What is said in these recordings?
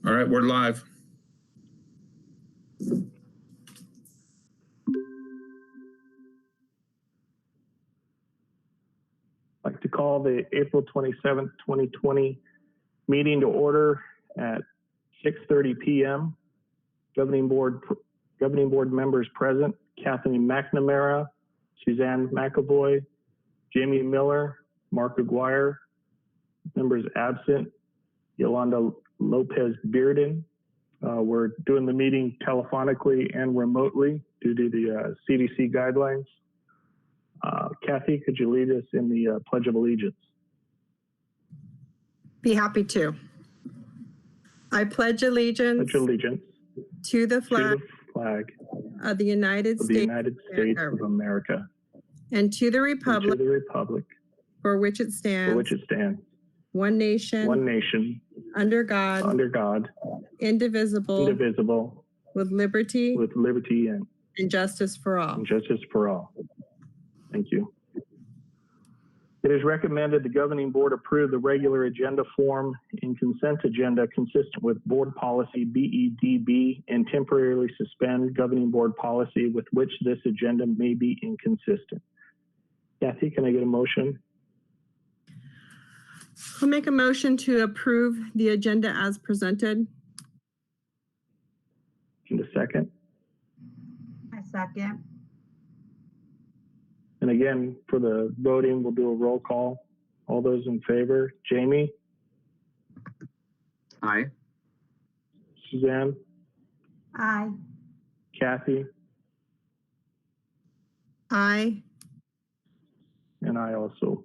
All right, we're live. I'd like to call the April 27th, 2020 meeting to order at 6:30 p.m. Governing board members present: Kathleen McNamara, Suzanne McAvoy, Jamie Miller, Mark Aguirre. Members absent: Yolanda Lopez Bearden. We're doing the meeting telephonically and remotely due to the CDC guidelines. Kathy, could you lead us in the Pledge of Allegiance? Be happy to. I pledge allegiance, to the flag of the United States of America and to the republic, for which it stands, one nation, under God, indivisible, with liberty and justice for all. Thank you. It is recommended the governing board approve the regular agenda form and consent agenda consistent with board policy BEDB and temporarily suspend governing board policy with which this agenda may be inconsistent. Kathy, can I get a motion? I'll make a motion to approve the agenda as presented. And a second? I second. And again, for the voting, we'll do a roll call. All those in favor: Jamie? Aye. Suzanne? Aye. Kathy? Aye. And I also.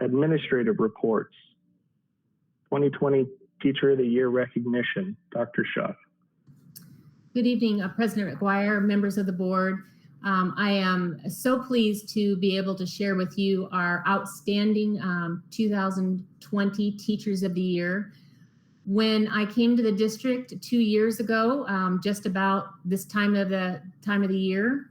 Administrative reports. 2020 Teacher of the Year recognition. Dr. Schuff. Good evening, President Aguirre, members of the board. I am so pleased to be able to share with you our outstanding 2020 Teachers of the Year. When I came to the district 2 years ago, just about this time of the year,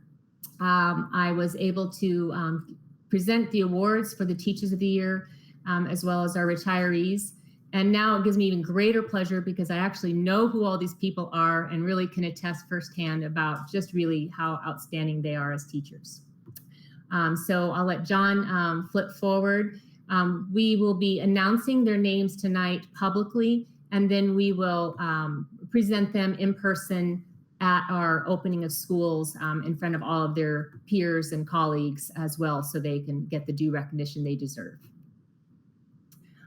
I was able to present the awards for the Teachers of the Year, as well as our retirees. And now it gives me even greater pleasure because I actually know who all these people are and really can attest firsthand about just really how outstanding they are as teachers. So I'll let John flip forward. We will be announcing their names tonight publicly, and then we will present them in person at our opening of schools in front of all of their peers and colleagues as well, so they can get the due recognition they deserve.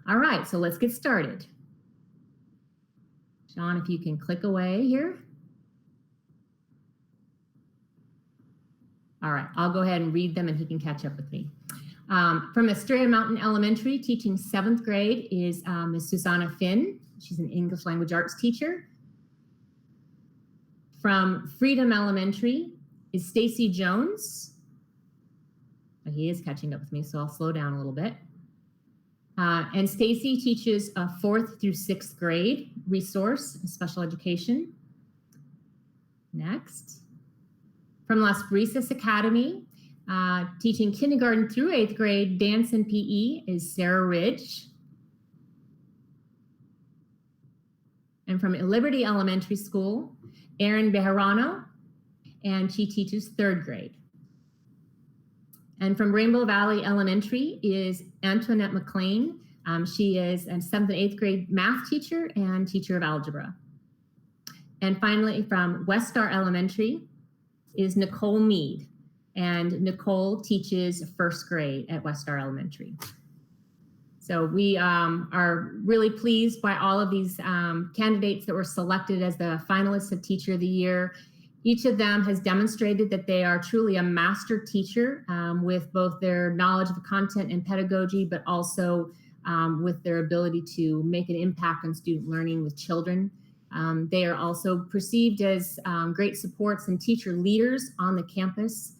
All right, so let's get started. Sean, if you can click away here. All right, I'll go ahead and read them and he can catch up with me. From Estrella Mountain Elementary, teaching 7th grade is Ms. Susanna Finn. She's an English language arts teacher. From Freedom Elementary is Stacy Jones. He is catching up with me, so I'll slow down a little bit. And Stacy teaches 4th through 6th grade resource and special education. Next. From Las Brisas Academy, teaching kindergarten through 8th grade dance and PE is Sarah Ridge. And from Liberty Elementary School, Erin Bejarano, and she teaches 3rd grade. And from Rainbow Valley Elementary is Antoinette McLean. She is a 7th and 8th grade math teacher and teacher of algebra. And finally, from West Star Elementary is Nicole Mead. And Nicole teaches 1st grade at West Star Elementary. So we are really pleased by all of these candidates that were selected as the finalists of Teacher of the Year. Each of them has demonstrated that they are truly a master teacher with both their knowledge of content and pedagogy, but also with their ability to make an impact on student learning with children. They are also perceived as great supports and teacher leaders on the campus,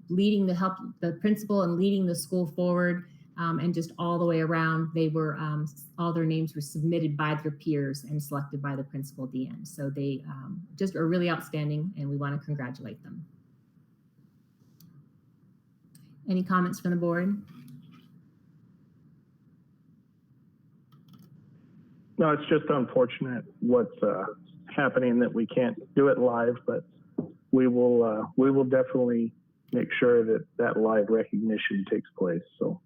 leading the principal and leading the school forward. And just all the way around, they were all their names were submitted by their peers and selected by the principal at the end. So they just are really outstanding, and we want to congratulate them. Any comments from the board? No, it's just unfortunate what's happening that we can't do it live, but we will definitely make sure that that live recognition takes place. So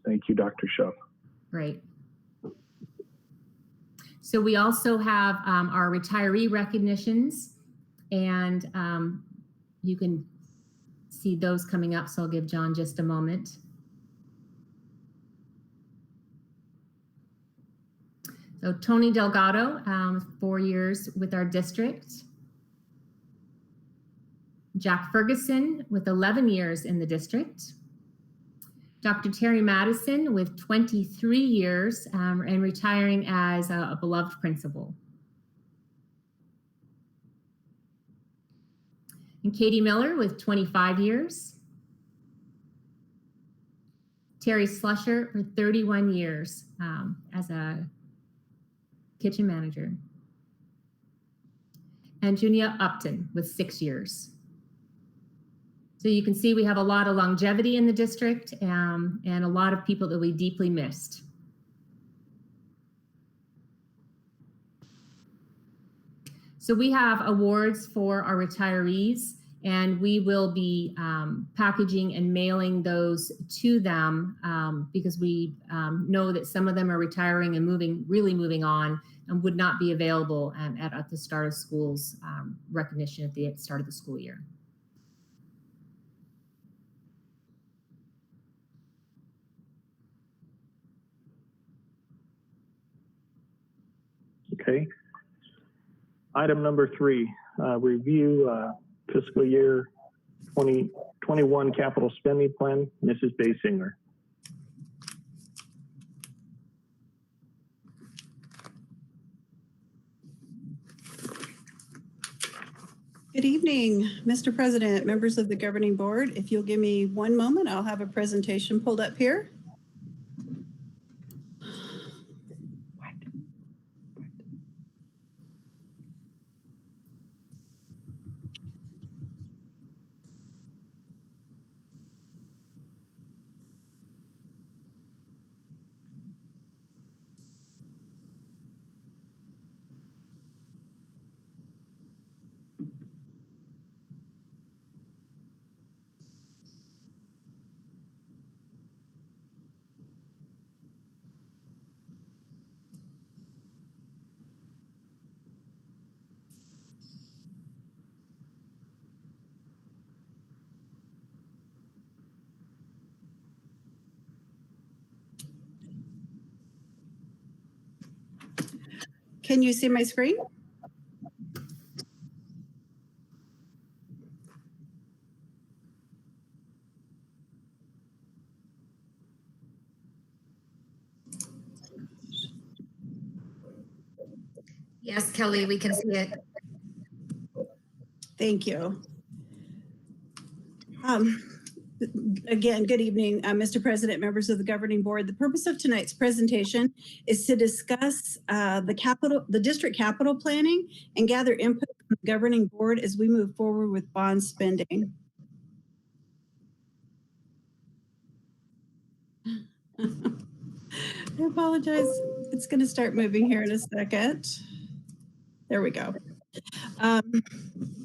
thank you, Dr. Shuff. Great. So we also have our retiree recognitions, and you can see those coming up. So I'll give John just a moment. So Tony Delgado, 4 years with our district. Jack Ferguson with 11 years in the district. Dr. Terry Madison with 23 years and retiring as a beloved principal. And Katie Miller with 25 years. Terry Slusher for 31 years as a kitchen manager. And Junia Upton with 6 years. So you can see we have a lot of longevity in the district and a lot of people that we deeply missed. So we have awards for our retirees, and we will be packaging and mailing those to them because we know that some of them are retiring and really moving on and would not be available at the start of school's recognition at the start of the school year. Okay. Item number 3, review fiscal year 2021 capital spending plan. Mrs. Basinger. Good evening, Mr. President, members of the governing board. If you'll give me one moment, I'll have a presentation pulled up here. Can you see my screen? Yes, Kelly, we can see it. Thank you. Again, good evening, Mr. President, members of the governing board. The purpose of tonight's presentation is to discuss the district capital planning and gather input from the governing board as we move forward with bond spending. I apologize. It's going to start moving here in a second. There we go.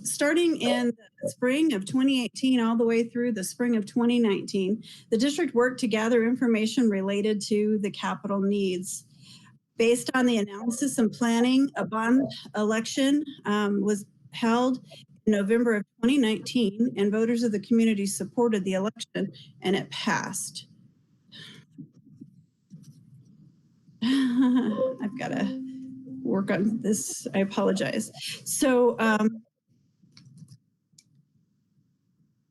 Starting in the spring of 2018 all the way through the spring of 2019, the district worked to gather information related to the capital needs. Based on the analysis and planning, a bond election was held in November of 2019, and voters of the community supported the election, and it passed. I've got to work on this. I apologize. So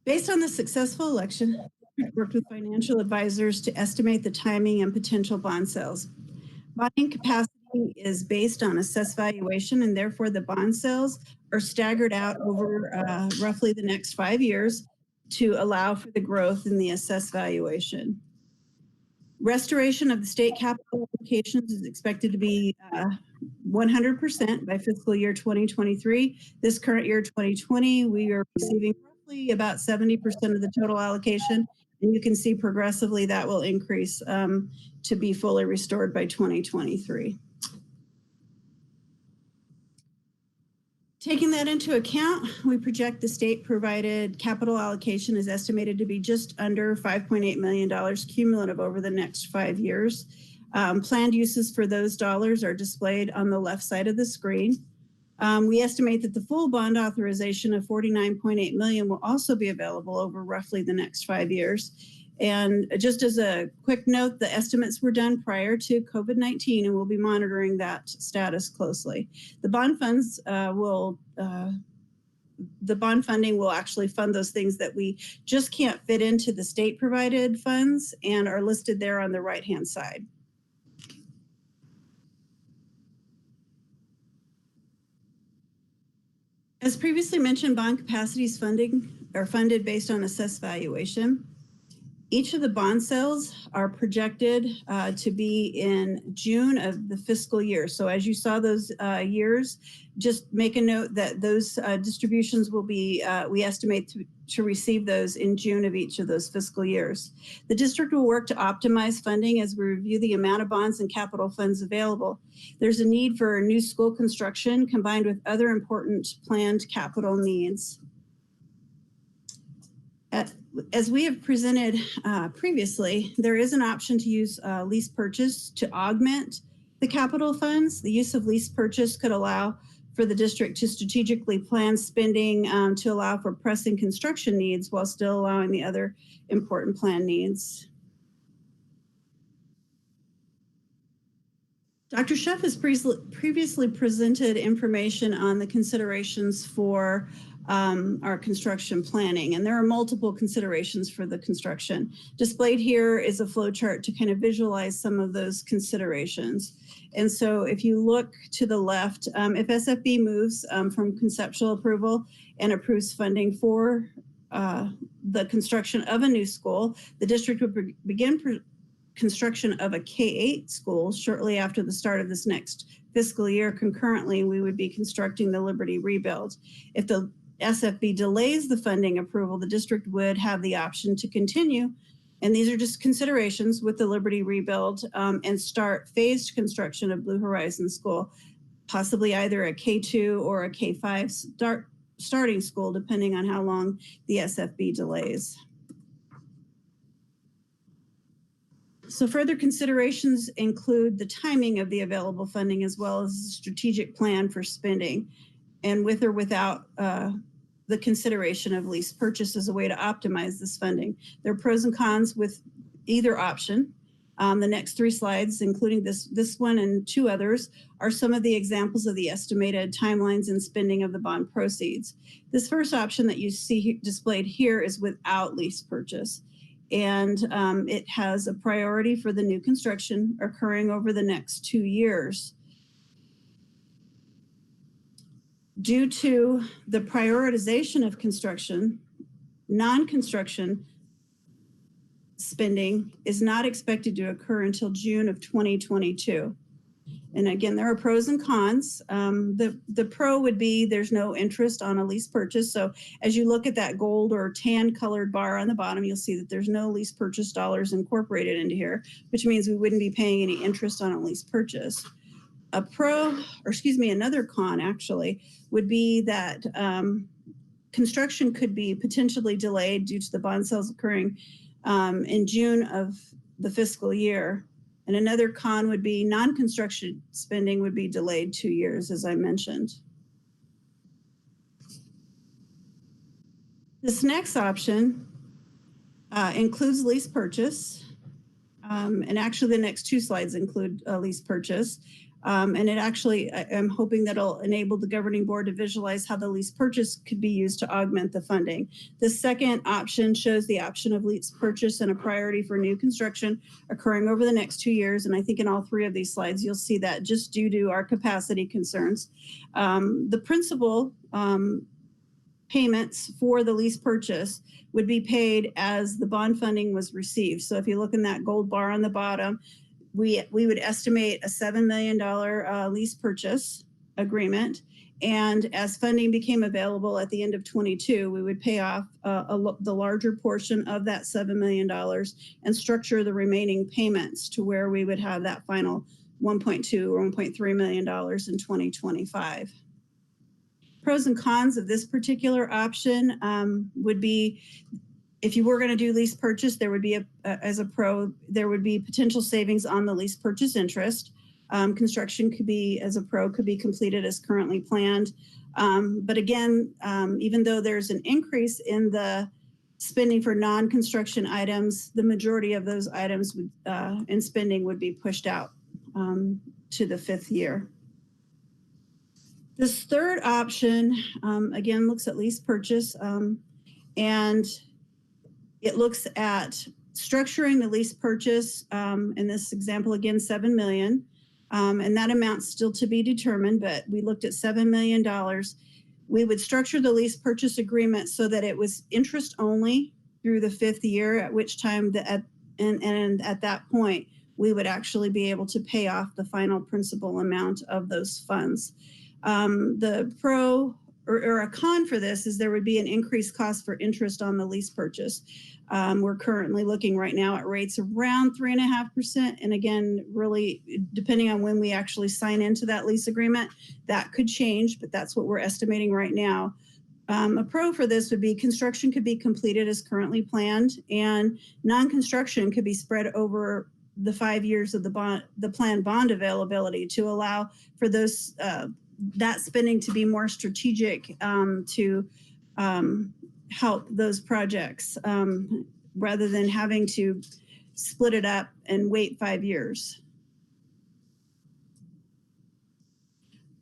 based on the successful election, we worked with financial advisors to estimate the timing and potential bond sales. Bonding capacity is based on assessed valuation, and therefore the bond sales are staggered out over roughly the next 5 years to allow for the growth in the assessed valuation. Restoration of the state capital allocations is expected to be 100% by fiscal year 2023. This current year, 2020, we are receiving roughly about 70% of the total allocation. And you can see progressively that will increase to be fully restored by 2023. Taking that into account, we project the state-provided capital allocation is estimated to be just under $5.8 million cumulative over the next 5 years. Planned uses for those dollars are displayed on the left side of the screen. We estimate that the full bond authorization of $49.8 million will also be available over roughly the next 5 years. And just as a quick note, the estimates were done prior to COVID-19, and we'll be monitoring that status closely. The bond funds the bond funding will actually fund those things that we just can't fit into the state-provided funds and are listed there on the right-hand side. As previously mentioned, bond capacities funding are funded based on assessed valuation. Each of the bond sales are projected to be in June of the fiscal year. So as you saw those years, just make a note that those distributions will be, we estimate to receive those in June of each of those fiscal years. The district will work to optimize funding as we review the amount of bonds and capital funds available. There's a need for new school construction combined with other important planned capital needs. As we have presented previously, there is an option to use lease purchase to augment the capital funds. The use of lease purchase could allow for the district to strategically plan spending to allow for pressing construction needs while still allowing the other important plan needs. Dr. Sheff has previously presented information on the considerations for our construction planning, and there are multiple considerations for the construction. Displayed here is a flow chart to kind of visualize some of those considerations. And so if you look to the left, if SFB moves from conceptual approval and approves funding for the construction of a new school, the district would begin construction of a K-8 school shortly after the start of this next fiscal year. Concurrently, we would be constructing the Liberty Rebuild. If the SFB delays the funding approval, the district would have the option to continue, and these are just considerations, with the Liberty Rebuild and start phased construction of Blue Horizon School, possibly either a K-2 or a K-5 starting school, depending on how long the SFB delays. So further considerations include the timing of the available funding as well as the strategic plan for spending, and with or without the consideration of lease purchase as a way to optimize this funding. There are pros and cons with either option. The next 3 slides, including this one and 2 others, are some of the examples of the estimated timelines and spending of the bond proceeds. This first option that you see displayed here is without lease purchase. And it has a priority for the new construction occurring over the next 2 years. Due to the prioritization of construction, non-construction spending is not expected to occur until June of 2022. And again, there are pros and cons. The pro would be there's no interest on a lease purchase. So as you look at that gold or tan colored bar on the bottom, you'll see that there's no lease purchase dollars incorporated into here, which means we wouldn't be paying any interest on a lease purchase. Another con actually would be that construction could be potentially delayed due to the bond sales occurring in June of the fiscal year. And another con would be non-construction spending would be delayed 2 years, as I mentioned. This next option includes lease purchase. And actually the next 2 slides include a lease purchase. And it actually, I'm hoping that it'll enable the governing board to visualize how the lease purchase could be used to augment the funding. The second option shows the option of lease purchase and a priority for new construction occurring over the next 2 years. And I think in all 3 of these slides, you'll see that just due to our capacity concerns. The principal payments for the lease purchase would be paid as the bond funding was received. So if you look in that gold bar on the bottom, we would estimate a $7 million lease purchase agreement. And as funding became available at the end of 22, we would pay off the larger portion of that $7 million and structure the remaining payments to where we would have that final $1.2 or $1.3 million in 2025. Pros and cons of this particular option would be, if you were going to do lease purchase, there would be as a pro, there would be potential savings on the lease purchase interest. Construction could be, as a pro, could be completed as currently planned. But again, even though there's an increase in the spending for non-construction items, the majority of those items would, in spending would be pushed out to the 5th year. This third option, again, looks at lease purchase, and it looks at structuring the lease purchase, in this example, again, $7 million, and that amount's still to be determined, but we looked at $7 million. We would structure the lease purchase agreement so that it was interest only through the 5th year, at which time, and at that point, we would actually be able to pay off the final principal amount of those funds. The pro or a con for this is there would be an increased cost for interest on the lease purchase. We're currently looking right now at rates around 3.5%. And again, really depending on when we actually sign into that lease agreement, that could change, but that's what we're estimating right now. A pro for this would be construction could be completed as currently planned, and non-construction could be spread over the 5 years of the planned bond availability to allow for those that spending to be more strategic to help those projects rather than having to split it up and wait 5 years.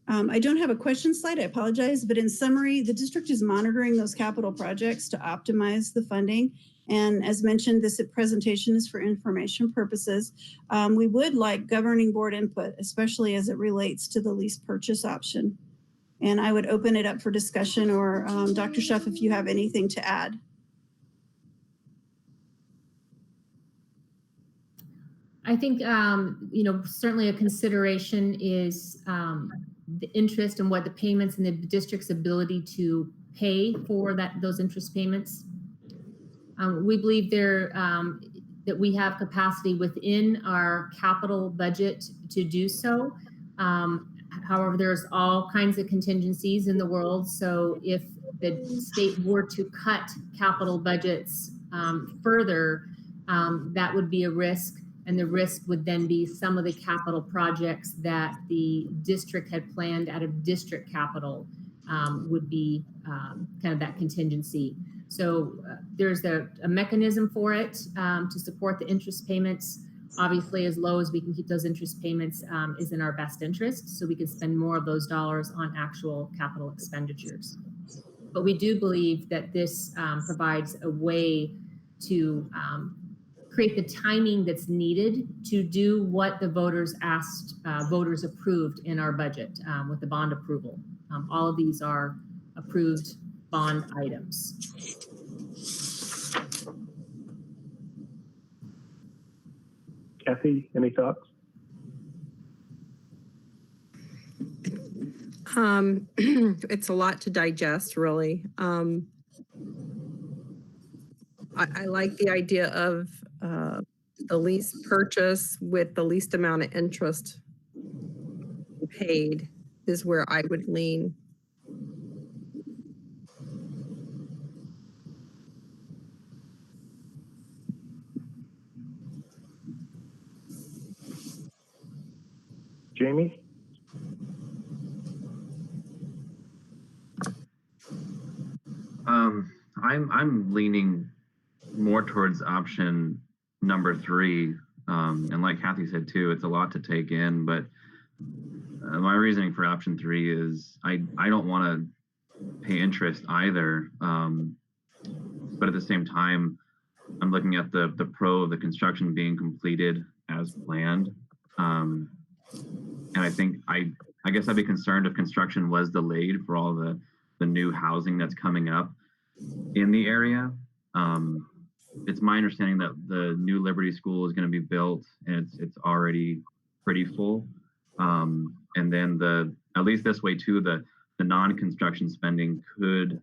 I don't have a question slide, I apologize, but in summary, the district is monitoring those capital projects to optimize the funding. And as mentioned, this presentation is for information purposes. We would like governing board input, especially as it relates to the lease purchase option. And I would open it up for discussion, or Dr. Schuff, if you have anything to add. I think, certainly a consideration is the interest and what the payments and the district's ability to pay for those interest payments. We believe that we have capacity within our capital budget to do so. However, there's all kinds of contingencies in the world. So if the state were to cut capital budgets further, that would be a risk. And the risk would then be some of the capital projects that the district had planned out of district capital would be kind of that contingency. So there's a mechanism for it to support the interest payments. Obviously, as low as we can keep those interest payments is in our best interest, so we can spend more of those dollars on actual capital expenditures. But we do believe that this provides a way to create the timing that's needed to do what the voters approved in our budget with the bond approval. All of these are approved bond items. Kathy, any thoughts? It's a lot to digest, really. I like the idea of the lease purchase with the least amount of interest paid is where I would lean. Jamie? I'm leaning more towards option number 3. And like Kathy said too, it's a lot to take in, but my reasoning for option 3 is I don't want to pay interest either. But at the same time, I'm looking at the pro of the construction being completed as planned. And I think I guess I'd be concerned if construction was delayed for all the new housing that's coming up in the area. It's my understanding that the new Liberty School is going to be built, and it's already pretty full. And then at least this way too, the non-construction spending could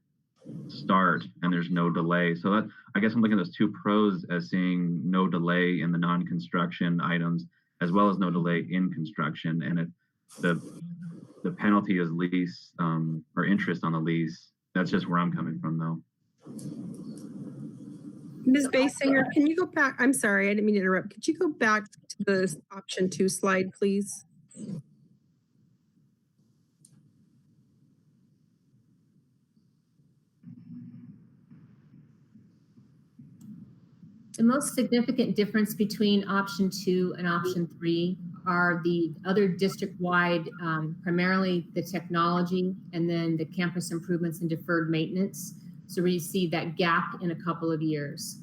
start and there's no delay. So that, I guess I'm looking at those two pros as seeing no delay in the non-construction items as well as no delay in construction. And the the penalty is lease or interest on the lease. That's just where I'm coming from, though. Ms. Basinger, can you go back? I'm sorry, I didn't mean to interrupt. Could you go back to the option 2 slide, please? The most significant difference between option 2 and option 3 are the other district-wide, primarily the technology and then the campus improvements and deferred maintenance. So we see that gap in a couple of years.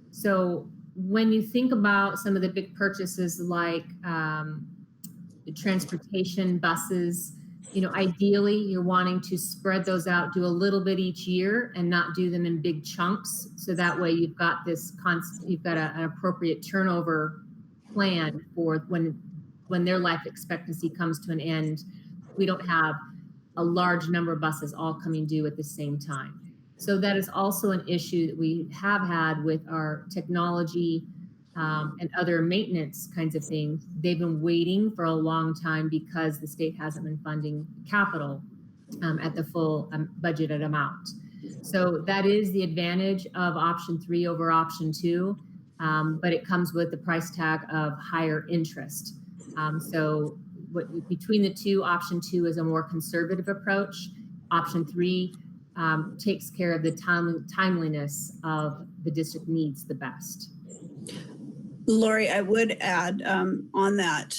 So when you think about some of the big purchases like the transportation buses, ideally you're wanting to spread those out, do a little bit each year and not do them in big chunks. So that way you've got this you've got an appropriate turnover plan for when their life expectancy comes to an end. We don't have a large number of buses all coming due at the same time. So that is also an issue that we have had with our technology and other maintenance kinds of things. They've been waiting for a long time because the state hasn't been funding capital at the full budgeted amount. So that is the advantage of option 3 over option 2, but it comes with the price tag of higher interest. So between the two, option 2 is a more conservative approach. Option 3 takes care of the timeliness of the district needs the best. Lori, I would add on that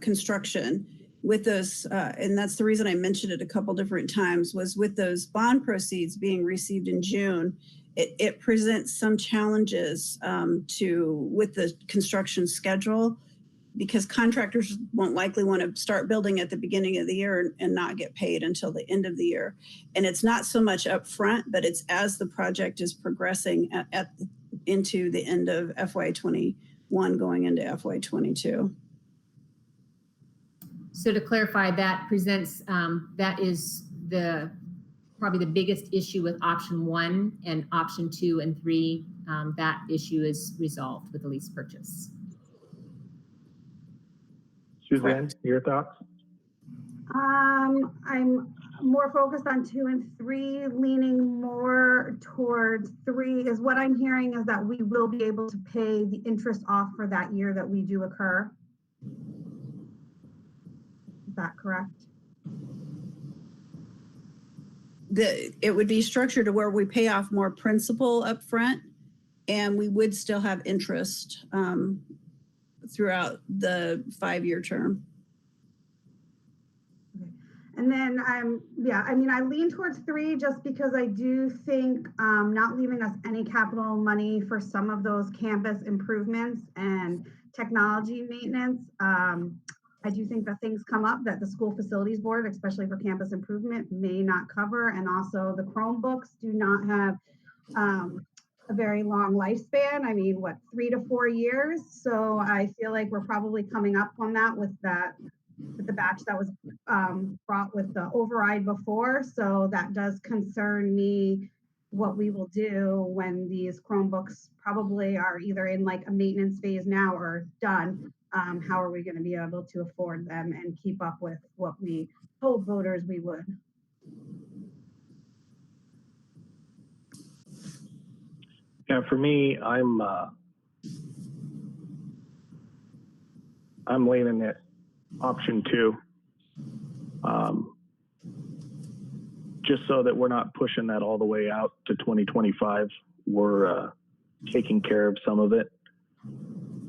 construction with those, and that's the reason I mentioned it a couple different times, was with those bond proceeds being received in June, it presents some challenges with the construction schedule, because contractors won't likely want to start building at the beginning of the year and not get paid until the end of the year. And it's not so much up front, but it's as the project is progressing into the end of FY21 going into FY22. So to clarify, that presents, that is probably the biggest issue with option 1, and option 2 and 3, that issue is resolved with the lease purchase. Suzanne, Correct. your thoughts? I'm more focused on 2 and 3, leaning more towards 3. Is what I'm hearing is that we will be able to pay the interest off for that year that we do occur. Is that correct? It would be structured to where we pay off more principal up front, and we would still have interest throughout the 5-year term. And then I lean towards 3 just because I do think not leaving us any capital money for some of those campus improvements and technology maintenance. I do think that things come up that the school facilities board, especially for campus improvement, may not cover. And also the Chromebooks do not have a very long lifespan. I mean, 3 to 4 years. So I feel like we're probably coming up on that with the batch that was brought with the override before. So that does concern me, what we will do when these Chromebooks probably are either in like a maintenance phase now or done. How are we going to be able to afford them and keep up with what we told voters we would? Yeah, for me, I'm leaning at option 2, just so that we're not pushing that all the way out to 2025. We're taking care of some of it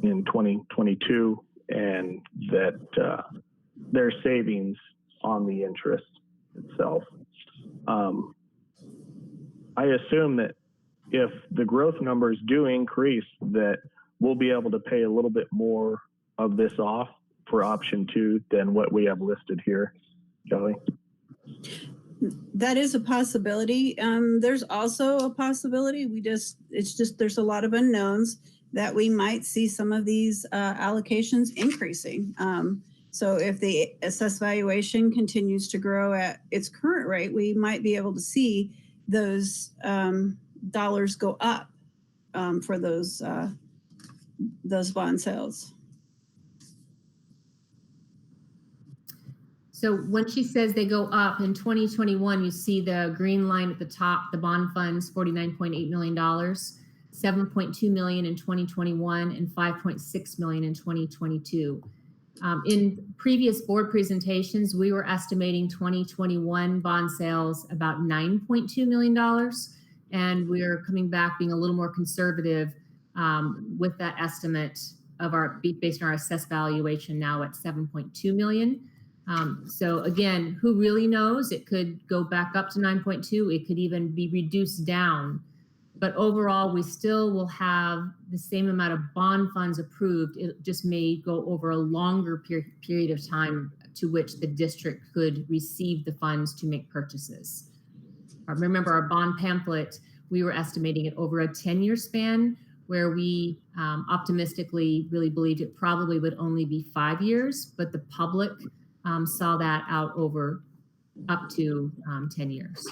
in 2022, and that there's savings on the interest itself. I assume that if the growth numbers do increase, that we'll be able to pay a little bit more of this off for option 2 than what we have listed here. Kelly? That is a possibility. There's also a possibility there's a lot of unknowns that we might see some of these allocations increasing. So if the assessed valuation continues to grow at its current rate, we might be able to see those dollars go up for those bond sales. So when she says they go up in 2021, you see the green line at the top, the bond funds, $49.8 million, 7.2 million in 2021 and 5.6 million in 2022. In previous board presentations, we were estimating 2021 bond sales about $9.2 million. And we're coming back being a little more conservative with that estimate of based on our assessed valuation now at 7.2 million. So again, who really knows? It could go back up to 9.2. It could even be reduced down. But overall, we still will have the same amount of bond funds approved. It just may go over a longer period of time to which the district could receive the funds to make purchases. Remember our bond pamphlet, we were estimating it over a 10-year span, where we optimistically really believed it probably would only be 5 years, but the public saw that out over up to 10 years.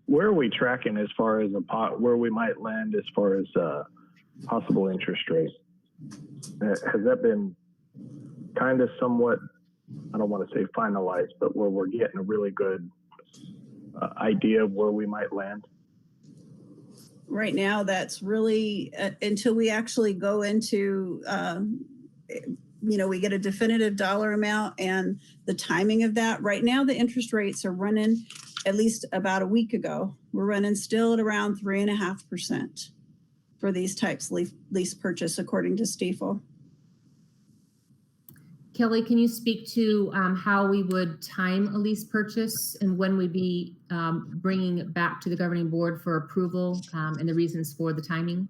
Where are we tracking as far as where we might land as far as possible interest rate? Has that been kind of somewhat, I don't want to say finalized, but where we're getting a really good idea of where we might land? Right now, that's really until we actually go into, we get a definitive dollar amount and the timing of that. Right now, the interest rates are running, at least about a week ago, we're running still at around 3.5% for these types lease purchase, according to Stiefel. Kelly, can you speak to how we would time a lease purchase and when we'd be bringing it back to the governing board for approval and the reasons for the timing?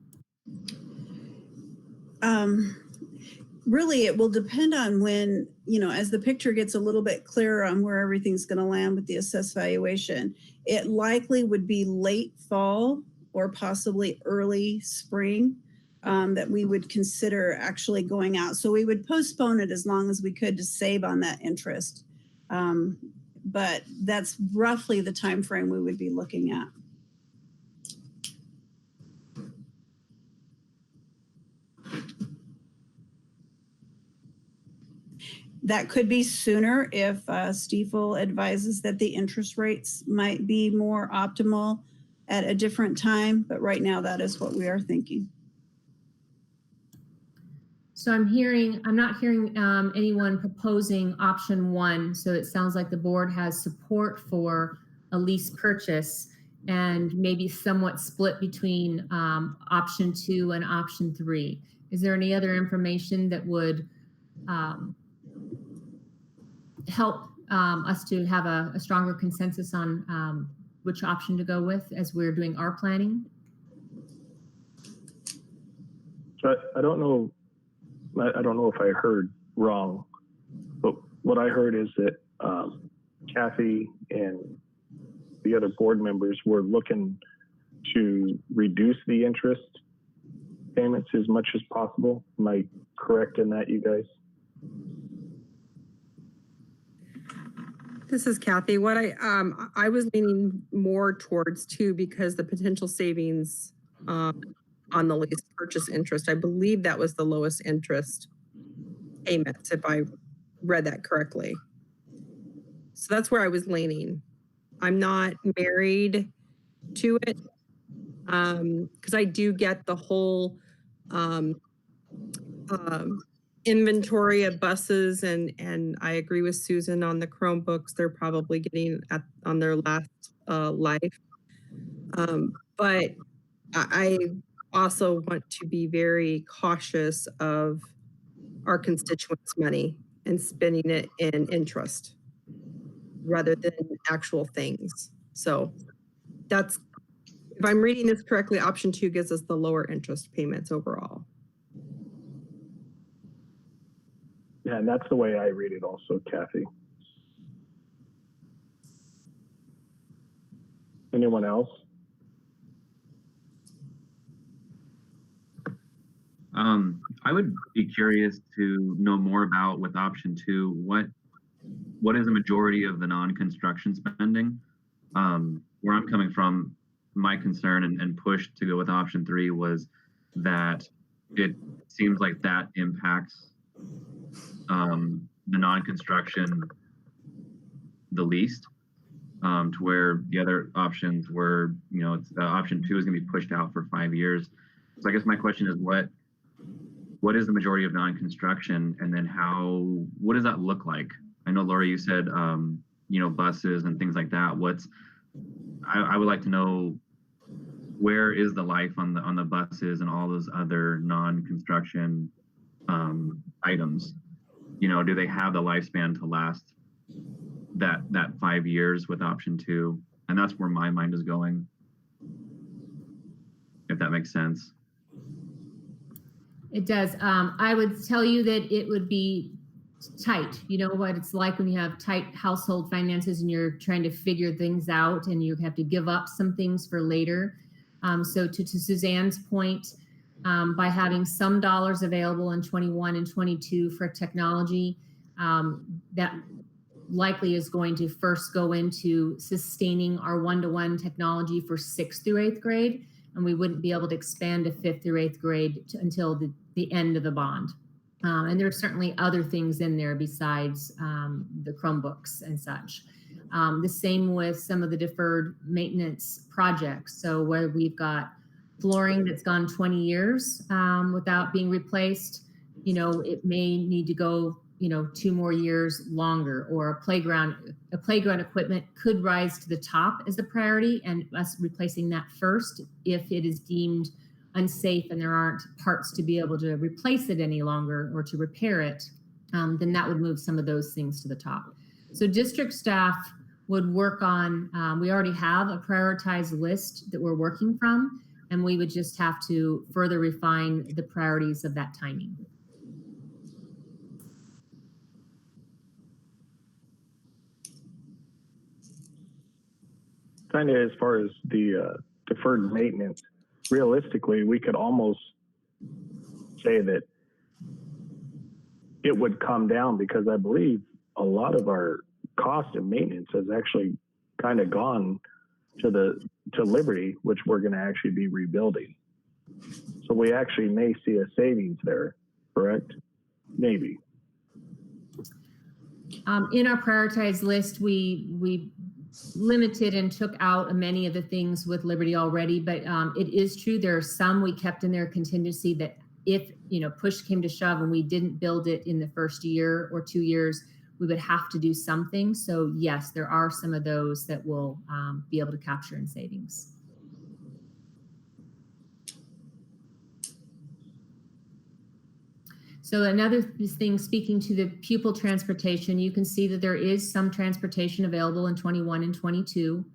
Really, it will depend on when, as the picture gets a little bit clearer on where everything's going to land with the assessed valuation, it likely would be late fall or possibly early spring that we would consider actually going out. So we would postpone it as long as we could to save on that interest. But that's roughly the time frame we would be looking at. That could be sooner if Stiefel advises that the interest rates might be more optimal at a different time. But right now, that is what we are thinking. So I'm not hearing anyone proposing option one. So it sounds like the board has support for a lease purchase and maybe somewhat split between option 2 and option 3. Is there any other information that would help us to have a stronger consensus on which option to go with as we're doing our planning? So I don't know if I heard wrong, but what I heard is that Kathy and the other board members were looking to reduce the interest payments as much as possible. Am I correct in that, you guys? This is Kathy. What I was leaning more towards too, because the potential savings on the lease purchase interest, I believe that was the lowest interest payments, if I read that correctly. So that's where I was leaning. I'm not married to it because I do get the whole inventory of buses, and I agree with Susan on the Chromebooks. They're probably getting on their last life. But I also want to be very cautious of our constituents' money and spending it in interest rather than actual things. So that's, if I'm reading this correctly, option 2 gives us the lower interest payments overall. Yeah, and that's the way I read it also, Kathy. Anyone else? I would be curious to know more about with option 2, what is the majority of the non-construction spending? Where I'm coming from, my concern and push to go with option 3 was that it seems like that impacts the non-construction the least, to where the other options were, you know, it's, option 2 is going to be pushed out for 5 years. So I guess my question is, what is the majority of non-construction, and then what does that look like? I know, Laura, you said, you know, buses and things like that. I would like to know, where is the life on the buses and all those other non-construction items? You know, do they have the lifespan to last that 5 years with option 2? And that's where my mind is going, if that makes sense. It does. I would tell you that it would be tight. You know what it's like when you have tight household finances and you're trying to figure things out and you have to give up some things for later. So to Suzanne's point, by having some dollars available in 21 and 22 for technology, that likely is going to first go into sustaining our one-to-one technology for 6th through 8th grade. And we wouldn't be able to expand to 5th through 8th grade until the end of the bond. And there are certainly other things in there besides the Chromebooks and such. The same with some of the deferred maintenance projects. So where we've got flooring that's gone 20 years without being replaced, you know, it may need to go, you know, 2 more years longer, or a playground equipment could rise to the top as the priority, and us replacing that first if it is deemed unsafe and there aren't parts to be able to replace it any longer or to repair it, then that would move some of those things to the top. So district staff would work on, we already have a prioritized list that we're working from, and we would just have to further refine the priorities of that timing. Kind of as far as the deferred maintenance, realistically, we could almost say that it would come down, because I believe a lot of our cost of maintenance has actually kind of gone to Liberty, which we're going to actually be rebuilding. So we actually may see a savings there, correct? Maybe. In our prioritized list, we limited and took out many of the things with Liberty already, but it is true there are some we kept in there contingency that if, you know, push came to shove and we didn't build it in the first year or 2 years, we would have to do something. So yes, there are some of those that will be able to capture in savings. So another thing, speaking to the pupil transportation, you can see that there is some transportation available in 21 and 22.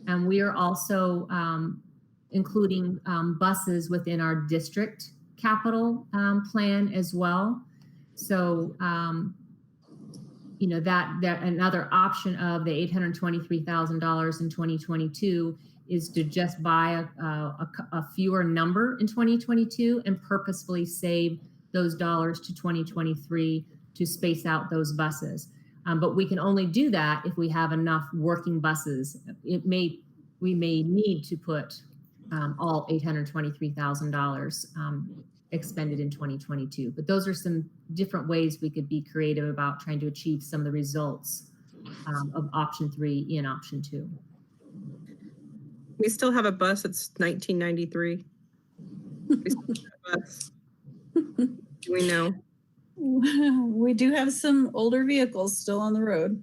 And we are also including buses within our district capital plan as well. So, you know, that another option of the $823,000 in 2022 is to just buy a fewer number in 2022 and purposefully save those dollars to 2023 to space out those buses. But we can only do that if we have enough working buses. We may need to put all $823,000 expended in 2022. But those are some different ways we could be creative about trying to achieve some of the results of option 3 in option 2. We still have a bus that's 1993. We still have a bus. Do we know? We do have some older vehicles still on the road.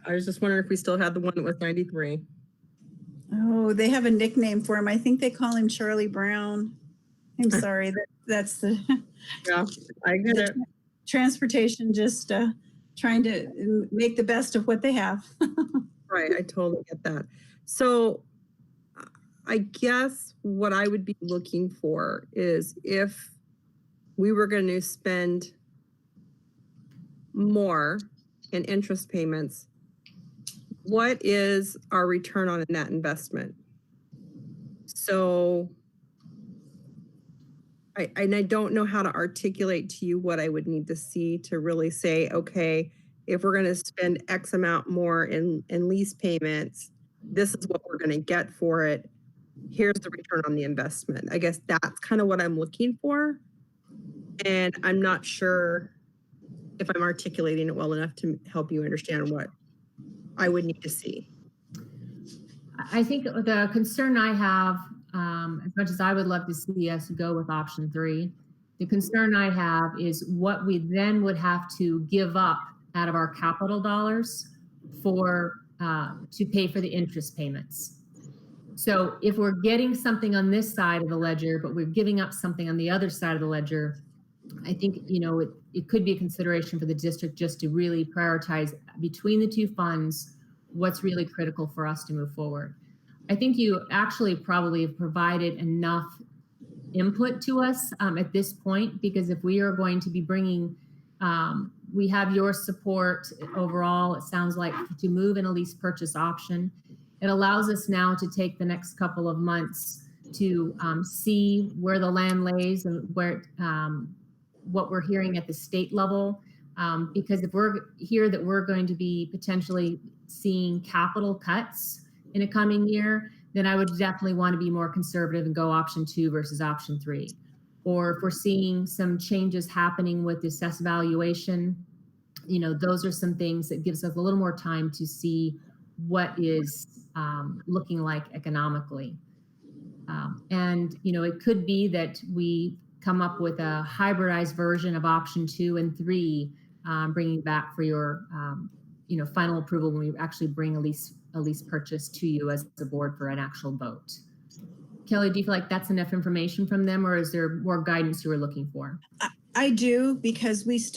I was just wondering if we still had the one that was 93. Oh, they have a nickname for him. I think they call him Charlie Brown. I'm sorry. That's the Yeah, I get it. transportation, just trying to make the best of what they have. Right, I totally get that. So I guess what I would be looking for is if we were going to spend more in interest payments, what is our return on that investment? So I don't know how to articulate to you what I would need to see to really say, okay, if we're going to spend X amount more in lease payments, this is what we're going to get for it. here's the return on the investment. I guess that's kind of what I'm looking for. And I'm not sure if I'm articulating it well enough to help you understand what I would need to see. I think the concern I have, as much as I would love to see us go with option 3, the concern I have is what we then would have to give up out of our capital dollars for to pay for the interest payments. So if we're getting something on this side of the ledger, but we're giving up something on the other side of the ledger, I think, you know, it could be a consideration for the district just to really prioritize between the two funds what's really critical for us to move forward. I think you actually probably have provided enough input to us at this point, because if we are going to be bringing, we have your support overall, it sounds like, to move in a lease purchase option. It allows us now to take the next couple of months to see where the land lays and where what we're hearing at the state level. Because if we're here that we're going to be potentially seeing capital cuts in a coming year, then I would definitely want to be more conservative and go option 2 versus option 3. Or if we're seeing some changes happening with the assessed valuation, you know, those are some things that gives us a little more time to see what is looking like economically. And, you know, it could be that we come up with a hybridized version of option 2 and 3, bringing back for your, you know, final approval when we actually bring a lease purchase to you as the board for an actual vote. Kelly, do you feel like that's enough information from them, or is there more guidance you were looking for? I do, because there's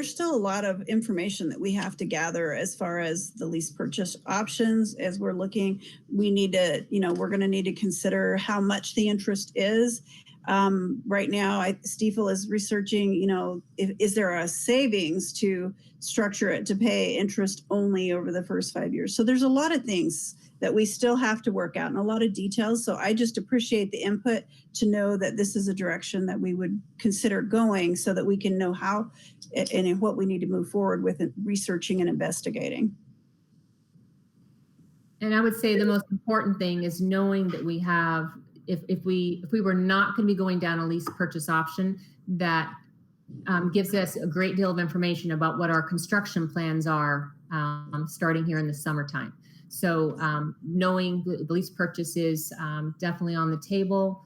still a lot of information that we have to gather as far as the lease purchase options. As we're looking, we need to, you know, we're going to need to consider how much the interest is. Right now, Stiefel is researching, you know, is there a savings to structure it to pay interest only over the first 5 years? So there's a lot of things that we still have to work out and a lot of details. So I just appreciate the input to know that this is a direction that we would consider going, so that we can know how and what we need to move forward with researching and investigating. And I would say the most important thing is knowing that we have, if we were not going to be going down a lease purchase option, that gives us a great deal of information about what our construction plans are starting here in the summertime. So knowing the lease purchase is definitely on the table,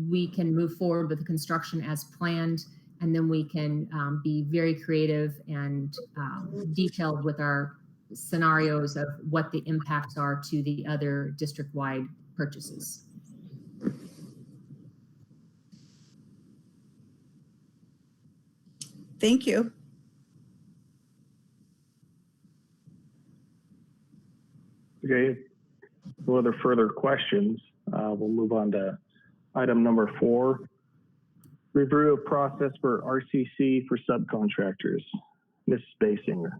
we can move forward with the construction as planned, and then we can be very creative and detailed with our scenarios of what the impacts are to the other district-wide purchases. Thank you. Okay, no other further questions. We'll move on to item number 4, review of process for RCC for subcontractors. Ms. Basinger.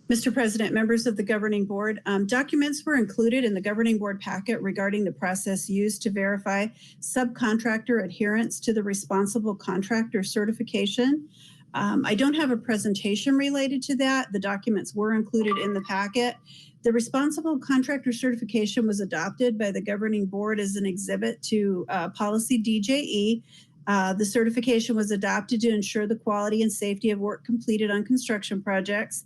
Mr. President, members of the governing board, documents were included in the governing board packet regarding the process used to verify subcontractor adherence to the responsible contractor certification. I don't have a presentation related to that. The documents were included in the packet. The responsible contractor certification was adopted by the governing board as an exhibit to policy DJE. The certification was adopted to ensure the quality and safety of work completed on construction projects.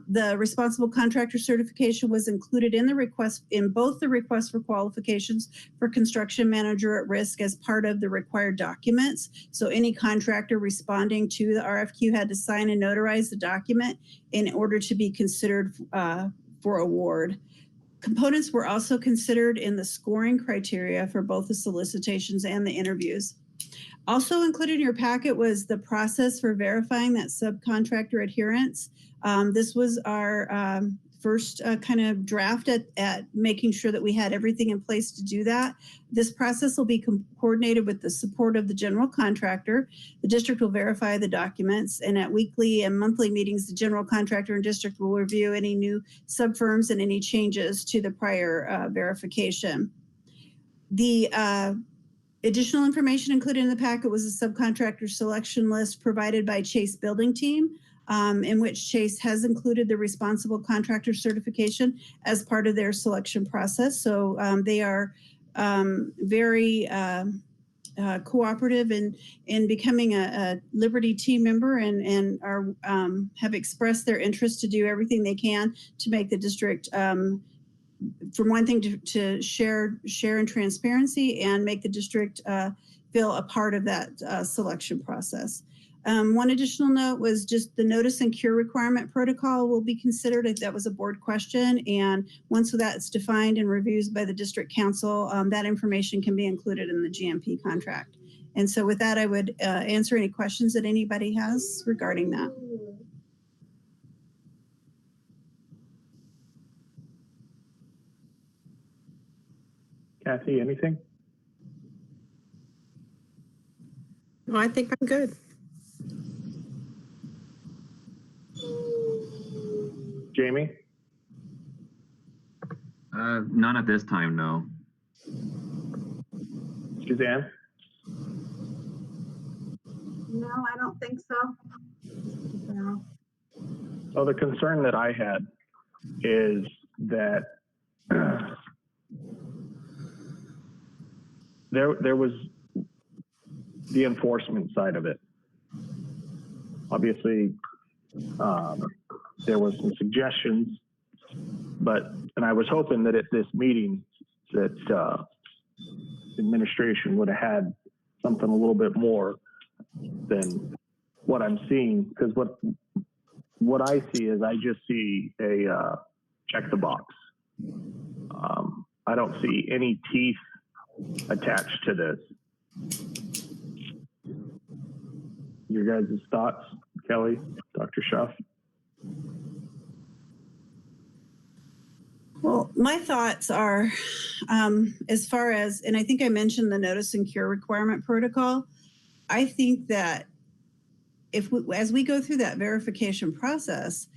The responsible contractor certification was included in the request, in both the request for qualifications for construction manager at risk as part of the required documents. So any contractor responding to the RFQ had to sign and notarize the document in order to be considered for award. Components were also considered in the scoring criteria for both the solicitations and the interviews. Also included in your packet was the process for verifying that subcontractor adherence. This was our first kind of draft at making sure that we had everything in place to do that. This process will be coordinated with the support of the general contractor. The district will verify the documents, and at weekly and monthly meetings, the general contractor and district will review any new subfirms and any changes to the prior verification. Additional information included in the packet was a subcontractor selection list provided by Chase Building Team, in which Chase has included the responsible contractor certification as part of their selection process. So they are very cooperative in becoming a Liberty team member, and are have expressed their interest to do everything they can to make the district, from one thing, to share in transparency and make the district feel a part of that selection process. One additional note was just the notice and cure requirement protocol will be considered. That was a board question, and once that's defined and reviewed by the district council, that information can be included in the GMP contract. And so with that, I would answer any questions that anybody has regarding that. Kathy, anything? No, I think I'm good. Jamie? None at this time, no. Suzanne? No, I don't think so. No. So the concern that I had is that there was the enforcement side of it. Obviously, there was some suggestions, and I was hoping that at this meeting that administration would have had something a little bit more than what I'm seeing, because what I see is I just see a check the box. I don't see any teeth attached to this. Your guys' thoughts, Kelly, Dr. Schuff? Well, my thoughts are, as far as, and I think I mentioned the notice and cure requirement protocol, I think that as we go through that verification process,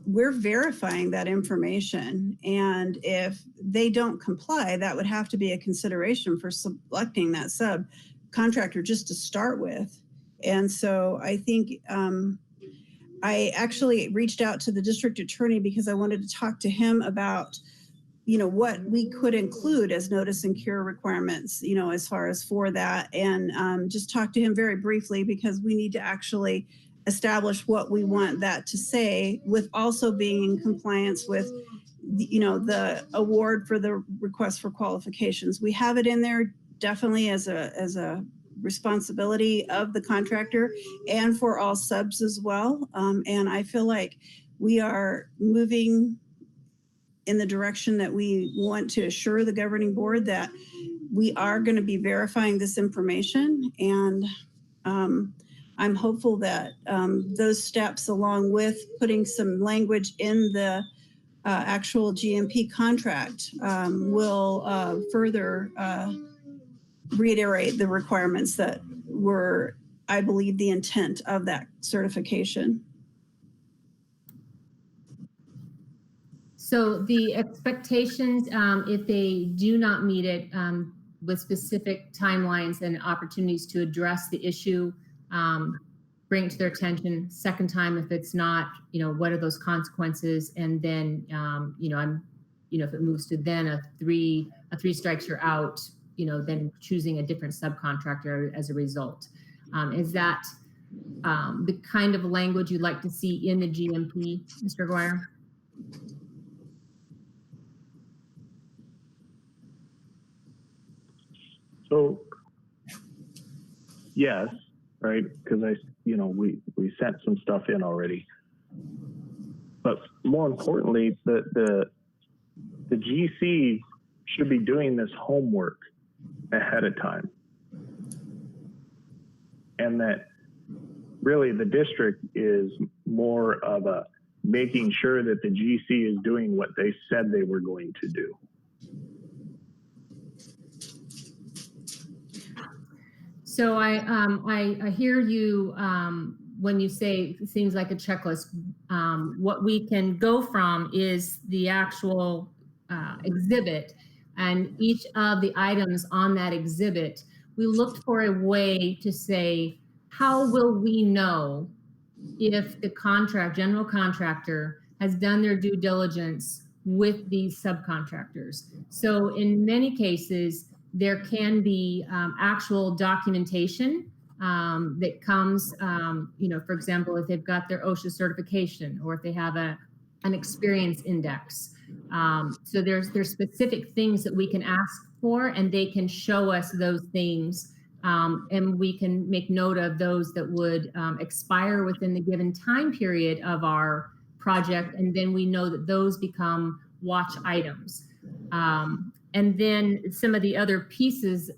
we're verifying that information. And if they don't comply, that would have to be a consideration for selecting that subcontractor just to start with. And so I think I actually reached out to the district attorney because I wanted to talk to him about, what we could include as notice and cure requirements, as far as for that, and just talk to him very briefly, because we need to actually establish what we want that to say, with also being in compliance with, the award for the request for qualifications. We have it in there definitely as a responsibility of the contractor and for all subs as well. And I feel like we are moving in the direction that we want to assure the governing board that we are going to be verifying this information. And I'm hopeful that those steps, along with putting some language in the actual GMP contract, will further reiterate the requirements that were, I believe, the intent of that certification. So the expectations, if they do not meet it, with specific timelines and opportunities to address the issue, bring it to their attention. Second time, if it's not, what are those consequences? And then, if it moves to then a three strikes you're out, then choosing a different subcontractor as a result. Is that the kind of language you'd like to see in the GMP, Mr. Aguirre? So, yes, right? Because we sent some stuff in already. But more importantly, the GC should be doing this homework ahead of time. And that really the district is more of a making sure that the GC is doing what they said they were going to do. So I hear you when you say it seems like a checklist. What we can go from is the actual exhibit, and each of the items on that exhibit we looked for a way to say, how will we know if the general contractor has done their due diligence with these subcontractors? So in many cases, there can be actual documentation that comes, for example, if they've got their OSHA certification or if they have an experience index. So there's specific things that we can ask for, and they can show us those things. And we can make note of those that would expire within the given time period of our project. And then we know that those become watch items. And then some of the other pieces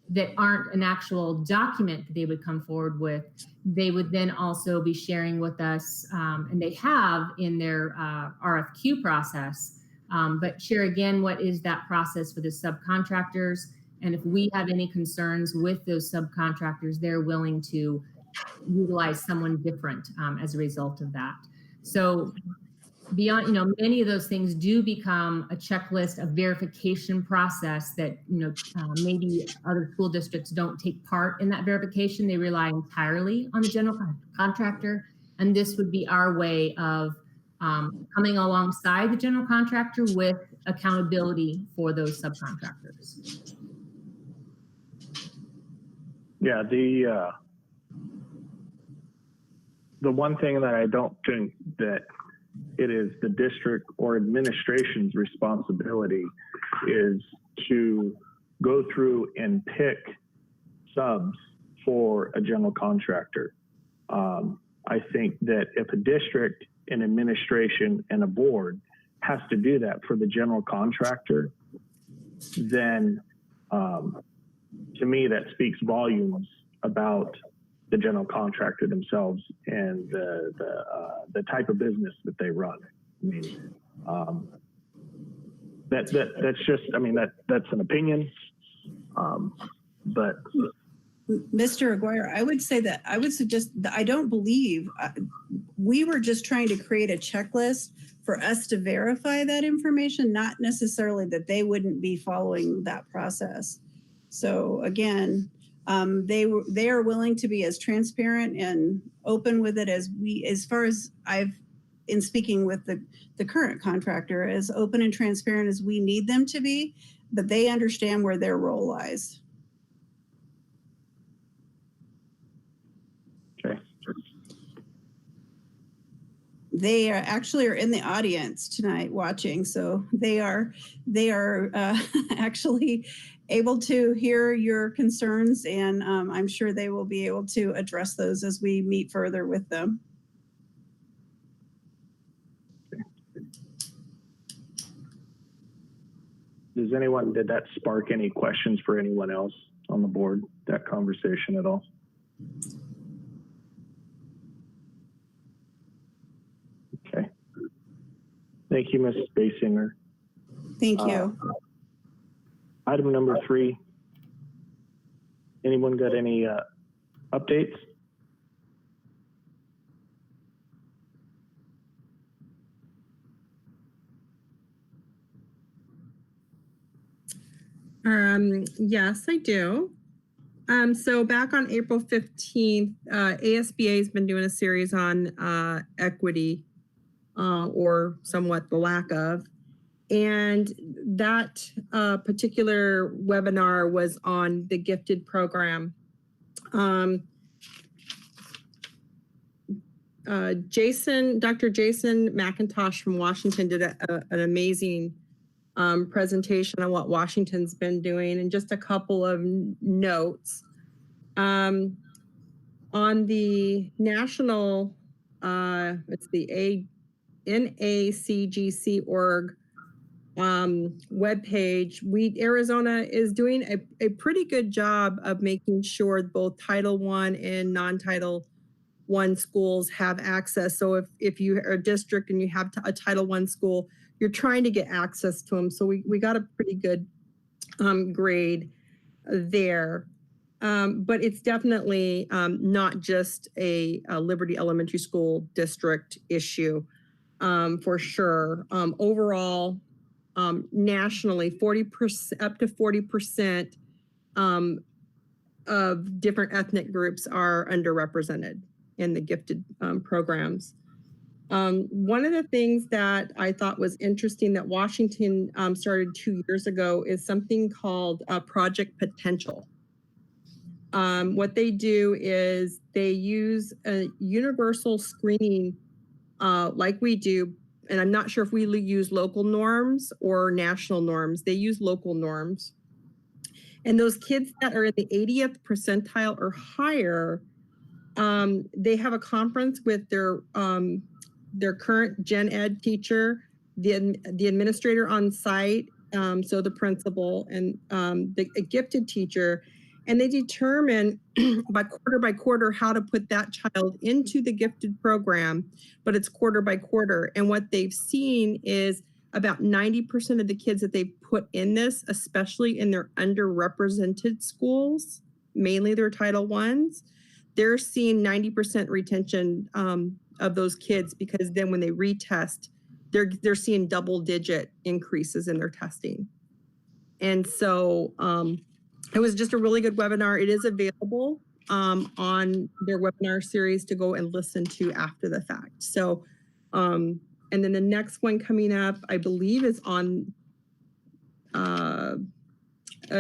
that aren't an actual document that they would come forward with, they would then also be sharing with us, and they have in their RFQ process. But share again, what is that process for the subcontractors? And if we have any concerns with those subcontractors, they're willing to utilize someone different as a result of that. So beyond, many of those things do become a checklist, a verification process that, maybe other school districts don't take part in that verification. They rely entirely on the general contractor. And this would be our way of coming alongside the general contractor with accountability for those subcontractors. Yeah, the one thing that I don't think that it is the district or administration's responsibility is to go through and pick subs for a general contractor. I think that if a district, an administration, and a board has to do that for the general contractor, then to me, that speaks volumes about the general contractor themselves and the type of business that they run. I mean, that's just, that's an opinion. But Mr. Aguirre, I would suggest that I don't believe we were just trying to create a checklist for us to verify that information, not necessarily that they wouldn't be following that process. So again, they are willing to be as transparent and open with it as far as I've in speaking with the current contractor, as open and transparent as we need them to be, but they understand where their role lies. okay. They actually are in the audience tonight watching, so they are actually able to hear your concerns, and I'm sure they will be able to address those as we meet further with them. Did that spark any questions for anyone else on the board, that conversation at all? Okay. Thank you, Ms. Basinger. Thank you. Item number 3. Anyone got any updates? Yes, I do. So back on April 15th, ASBA has been doing a series on equity, or somewhat the lack of. And that particular webinar was on the gifted program. Dr. Jason McIntosh from Washington did an amazing presentation on what Washington's been doing, and just a couple of notes. On the national, it's the NACGC.org webpage, Arizona is doing a pretty good job of making sure both Title I and non-Title I schools have access. So if you are a district and you have a Title I school, you're trying to get access to them. So we got a pretty good grade there. But it's definitely not just a Liberty Elementary School district issue, for sure. Overall, nationally, 40% up to 40% of different ethnic groups are underrepresented in the gifted programs. One of the things that I thought was interesting that Washington started 2 years ago is something called Project Potential. What they do is they use a universal screening like we do, and I'm not sure if we use local norms or national norms. They use local norms. And those kids that are in the 80th percentile or higher, they have a conference with their current gen ed teacher, the administrator on site, so the principal and a gifted teacher, and they determine by quarter how to put that child into the gifted program, but it's quarter by quarter. And what they've seen is about 90% of the kids that they've put in this, especially in their underrepresented schools, mainly their Title Is, they're seeing 90% retention of those kids, because then when they retest, they're seeing double-digit increases in their testing. And so it was just a really good webinar. It is available on their webinar series to go and listen to after the fact. So, and then the next one coming up, I believe, is on, I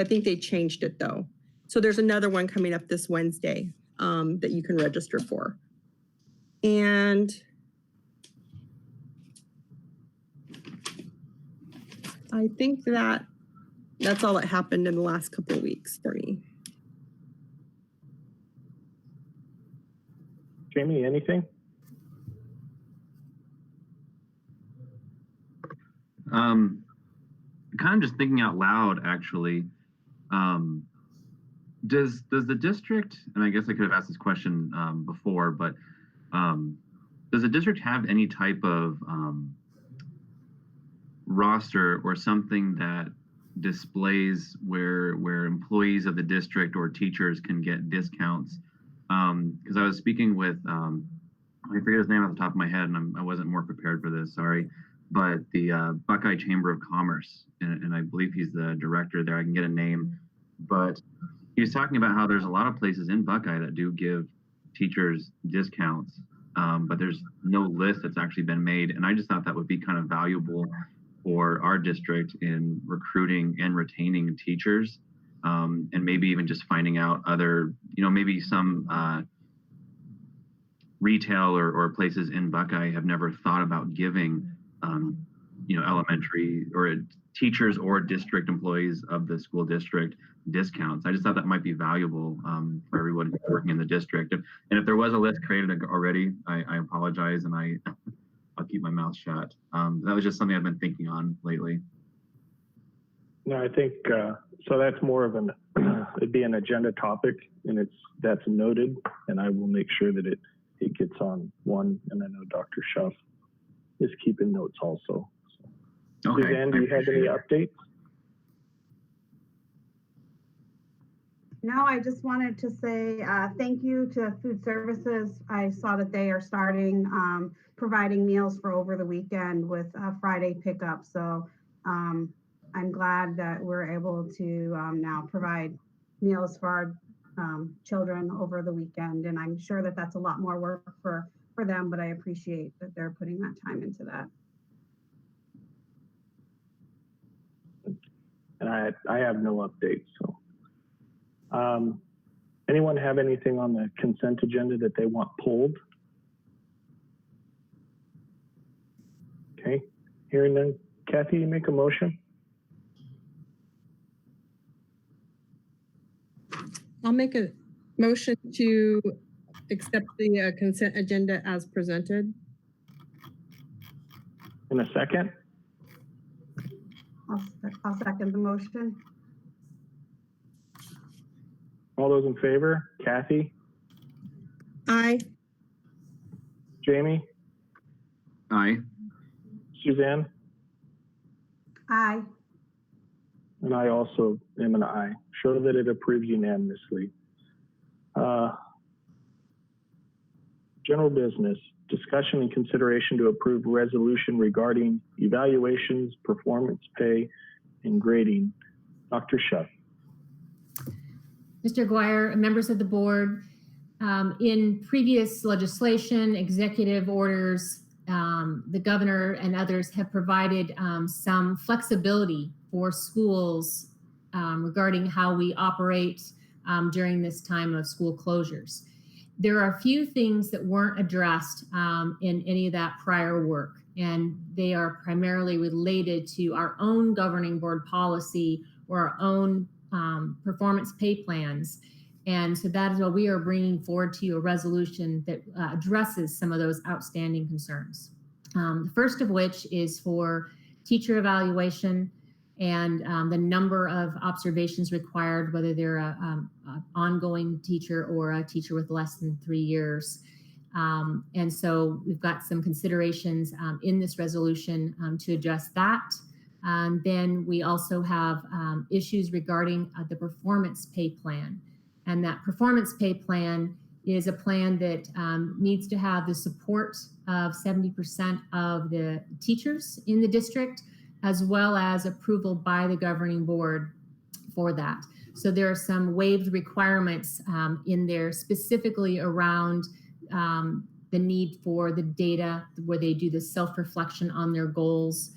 think they changed it though. So there's another one coming up this Wednesday that you can register for. And I think that's all that happened in the last couple of weeks for me. Jamie, anything? Kind of just thinking out loud, actually. Does the district, and I guess I could have asked this question before, but does the district have any type of roster or something that displays where employees of the district or teachers can get discounts? Because I was speaking with, I forget his name off the top of my head, and I wasn't more prepared for this, sorry, but the Buckeye Chamber of Commerce, and I believe he's the director there. I can get a name, but he was talking about how there's a lot of places in Buckeye that do give teachers discounts, but there's no list that's actually been made. And I just thought that would be kind of valuable for our district in recruiting and retaining teachers, and maybe even just finding out other, maybe some retail or places in Buckeye have never thought about giving, elementary or teachers or district employees of the school district discounts. I just thought that might be valuable for everyone working in the district. And if there was a list created already, I apologize, and I'll keep my mouth shut. That was just something I've been thinking on lately. No, I think so. That's more of it'd be an agenda topic, and that's noted, and I will make sure that it gets on one. And I know Dr. Schuff is keeping notes also. So. Okay. Suzanne, do you have any updates? No, I just wanted to say thank you to Food Services. I saw that they are starting providing meals for over the weekend with Friday pickup. So I'm glad that we're able to now provide meals for our children over the weekend. And I'm sure that that's a lot more work for them, but I appreciate that they're putting that time into that. And I have no updates. So, anyone have anything on the consent agenda that they want pulled? Okay, hearing none. Kathy, you make a motion. I'll make a motion to accept the consent agenda as presented. In a second. I'll second the motion. All those in favor? Kathy? Aye. Jamie? Aye. Suzanne? Aye. And I also am an aye. Show that it approves unanimously. General business, discussion and consideration to approve resolution regarding evaluations, performance pay, and grading. Dr. Schuff. Mr. Aguirre, members of the board, in previous legislation, executive orders, the governor and others have provided some flexibility for schools regarding how we operate during this time of school closures. There are a few things that weren't addressed in any of that prior work, and they are primarily related to our own governing board policy or our own performance pay plans. And so that is what we are bringing forward to you, a resolution that addresses some of those outstanding concerns. The first of which is for teacher evaluation and the number of observations required, whether they're an ongoing teacher or a teacher with less than 3 years. And so we've got some considerations in this resolution to address that. Then we also have issues regarding the performance pay plan. And that performance pay plan is a plan that needs to have the support of 70% of the teachers in the district, as well as approval by the governing board for that. So there are some waived requirements in there specifically around the need for the data where they do the self-reflection on their goals,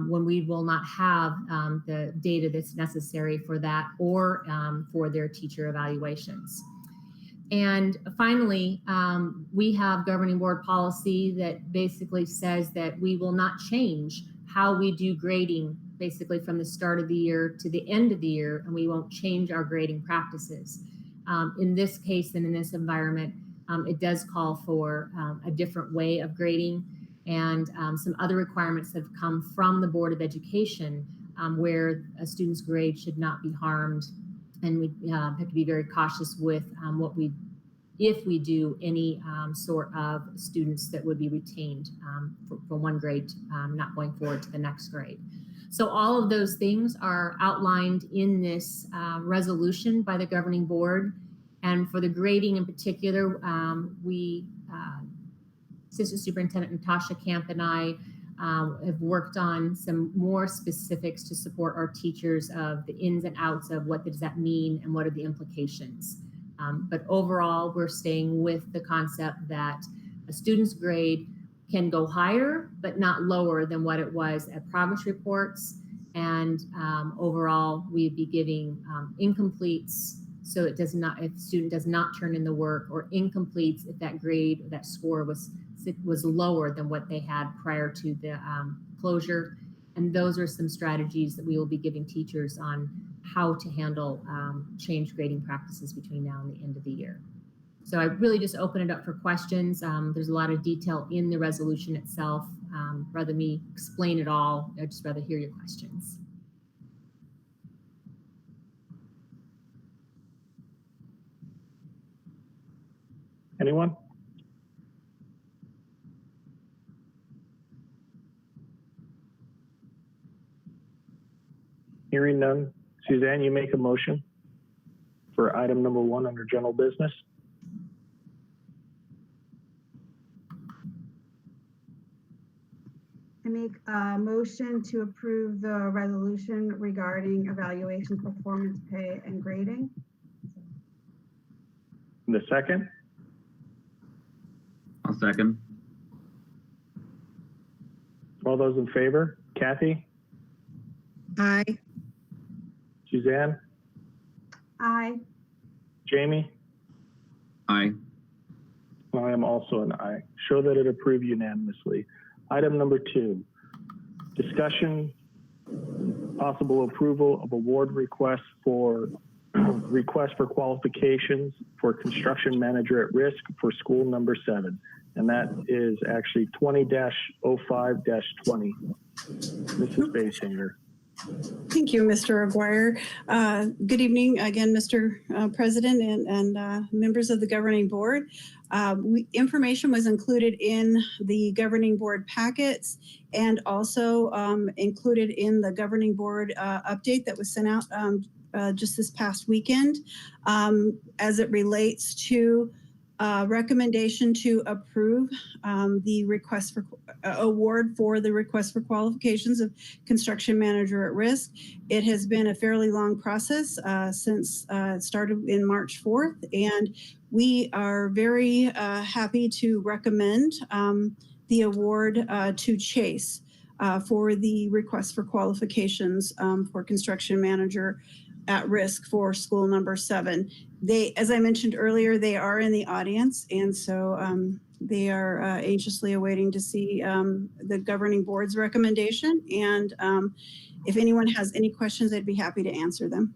when we will not have the data that's necessary for that or for their teacher evaluations. And finally, we have governing board policy that basically says that we will not change how we do grading basically from the start of the year to the end of the year, and we won't change our grading practices. In this case and in this environment, it does call for a different way of grading and some other requirements that have come from the Board of Education where a student's grade should not be harmed. And we have to be very cautious with if we do any sort of students that would be retained for one grade, not going forward to the next grade. So all of those things are outlined in this resolution by the governing board. And for the grading in particular, Assistant Superintendent Natasha Camp and I have worked on some more specifics to support our teachers of the ins and outs of what does that mean and what are the implications. But overall, we're staying with the concept that a student's grade can go higher, but not lower than what it was at progress reports. And overall, we'd be giving incompletes. So it does not, if a student does not turn in the work, or incompletes if that grade or that score was lower than what they had prior to the closure. And those are some strategies that we will be giving teachers on how to handle change grading practices between now and the end of the year. So I really just open it up for questions. There's a lot of detail in the resolution itself. Rather than me explain it all, I'd just rather hear your questions. Anyone? Hearing none. Suzanne, you make a motion for item number 1 under general business. I make a motion to approve the resolution regarding evaluation, performance pay, and grading. The second? I'll second. All those in favor? Kathy? Aye. Suzanne? Aye. Jamie? Aye. I am also an aye. Show that it approved unanimously. Item number 2, discussion, possible approval of award request for qualifications for construction manager at risk for school number 7. And that is actually 20-05-20. Mrs. Basinger. Thank you, Mr. Aguirre. Good evening again, Mr. President and members of the governing board. Information was included in the governing board packets and also included in the governing board update that was sent out just this past weekend as it relates to recommendation to approve the request for award for the request for qualifications of construction manager at risk. It has been a fairly long process since it started in March 4th, and we are very happy to recommend the award to Chase for the request for qualifications for construction manager at risk for school number 7. They, as I mentioned earlier, they are in the audience, and so they are anxiously awaiting to see the governing board's recommendation. And if anyone has any questions, I'd be happy to answer them.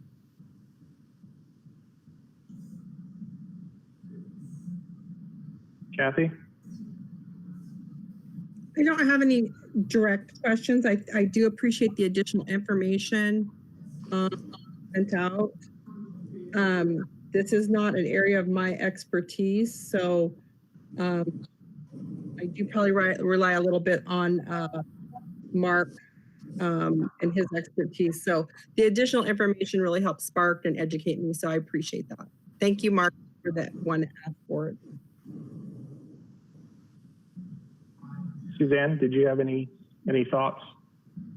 Kathy? I don't have any direct questions. I do appreciate the additional information sent out. This is not an area of my expertise, so I do probably rely a little bit on Mark and his expertise. So the additional information really helped spark and educate me, so I appreciate that. Thank you, Mark, for that one ask for it. Suzanne, did you have any thoughts,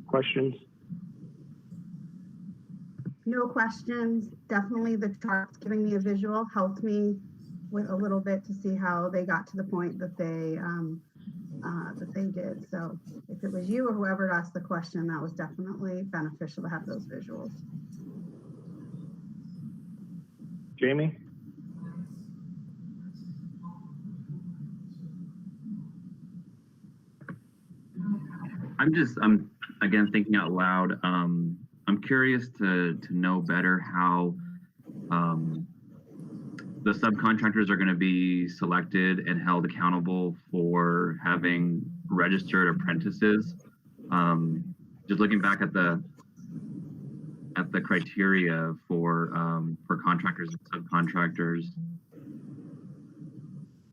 questions? No questions. Definitely the charts giving me a visual helped me with a little bit to see how they got to the point that they did. So if it was you or whoever asked the question, that was definitely beneficial to have those visuals. Jamie? I'm again thinking out loud. I'm curious to know better how the subcontractors are going to be selected and held accountable for having registered apprentices. Just looking back at the criteria for contractors and subcontractors,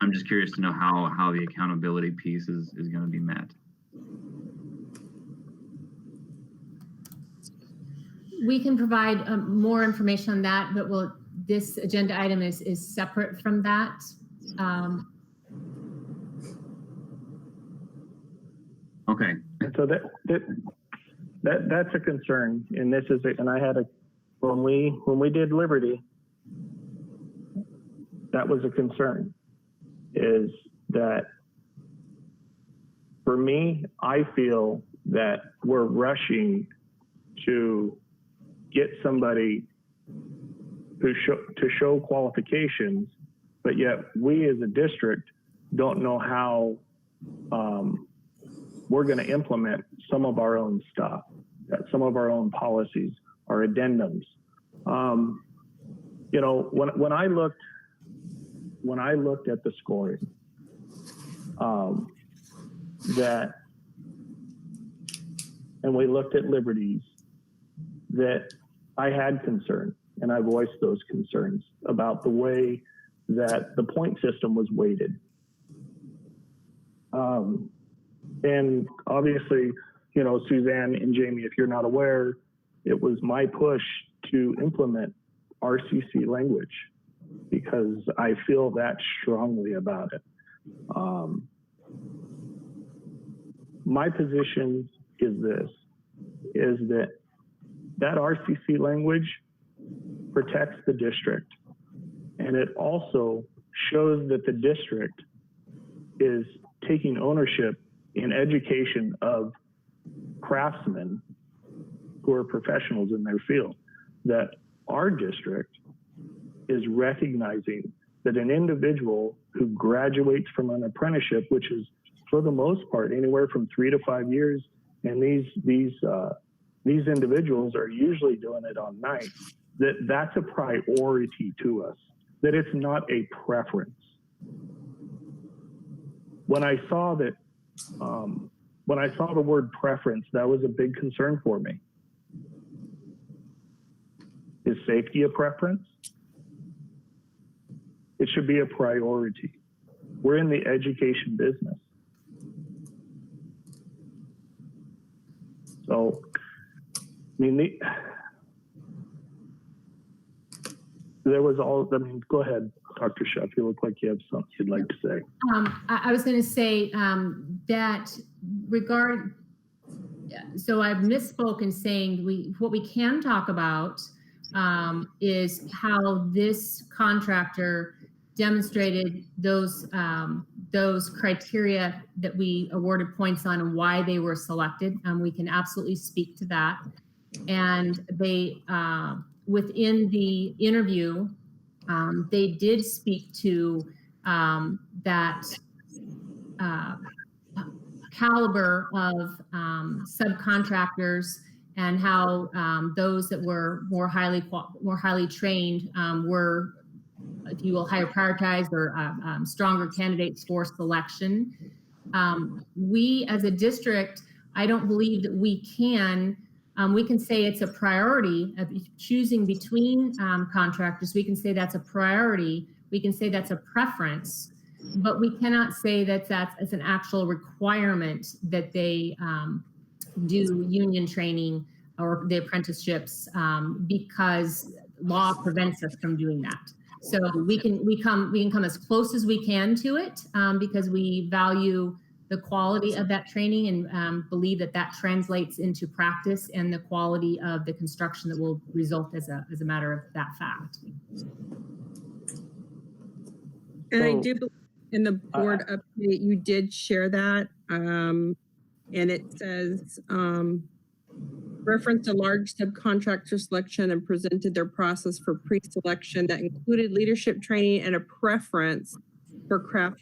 I'm just curious to know how the accountability piece is going to be met. We can provide more information on that, but this agenda item is separate from that. Okay. And so that's a concern, and this is and I had when we did Liberty, that was a concern. Is that for me? I feel that we're rushing to get somebody to show qualifications, but yet we as a district don't know how we're going to implement some of our own stuff, some of our own policies, our addendums. You know, when I looked at the scoring, and we looked at liberties, that I had concern, and I voiced those concerns about the way that the point system was weighted. And obviously, you know, Suzanne and Jamie, if you're not aware, it was my push to implement RCC language because I feel that strongly about it. My position is that RCC language protects the district, and it also shows that the district is taking ownership in education of craftsmen who are professionals in their field, that our district is recognizing that an individual who graduates from an apprenticeship, which is for the most part anywhere from 3 to 5 years, and these individuals are usually doing it on nights, that's a priority to us, that it's not a preference. When I saw that, when I saw the word preference, that was a big concern for me. Is safety a preference? It should be a priority. We're in the education business. So, I mean, there was all, I mean, go ahead, Dr. Shuff. You look like you have something you'd like to say. I was going to say that so I've misspoke in saying what we can talk about is how this contractor demonstrated those criteria that we awarded points on and why they were selected. We can absolutely speak to that. And they, within the interview, they did speak to that caliber of subcontractors and how those that were more highly trained were, if you will, higher prioritized or stronger candidates for selection. We as a district, I don't believe that we can say it's a priority of choosing between contractors. We can say that's a priority. We can say that's a preference, but we cannot say that that's an actual requirement that they do union training or the apprenticeships because law prevents us from doing that. So we can come as close as we can to it because we value the quality of that training and believe that translates into practice and the quality of the construction that will result as a matter of that fact. And I do believe in the board update, you did share that. And it says, referenced a large subcontractor selection and presented their process for pre-selection that included leadership training and a preference for craft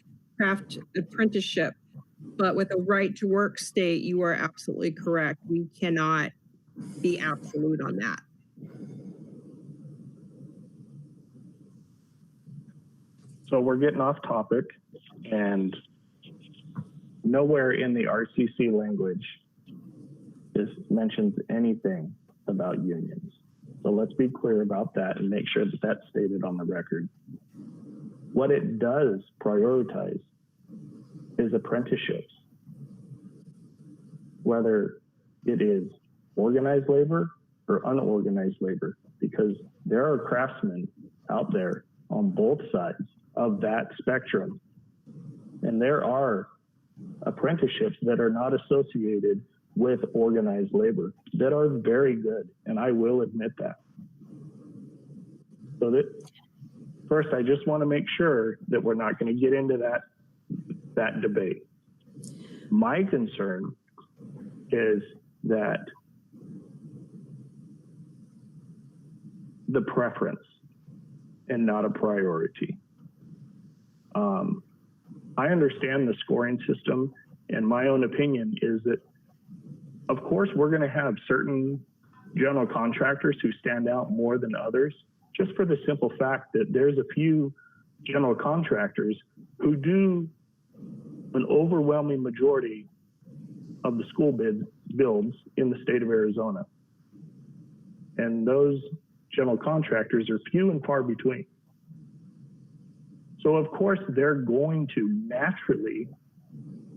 apprenticeship. But with a right to work state, you are absolutely correct. We cannot be absolute on that. So we're getting off topic, and nowhere in the RCC language mentions anything about unions. So let's be clear about that and make sure that that's stated on the record. What it does prioritize is apprenticeships, whether it is organized labor or unorganized labor, because there are craftsmen out there on both sides of that spectrum. And there are apprenticeships that are not associated with organized labor that are very good, and I will admit that. So that first, I just want to make sure that we're not going to get into that debate. My concern is that the preference and not a priority. I understand the scoring system, and my own opinion is that, of course, we're going to have certain general contractors who stand out more than others, just for the simple fact that there's a few general contractors who do an overwhelming majority of the school builds in the state of Arizona. And those general contractors are few and far between. So of course, they're going to naturally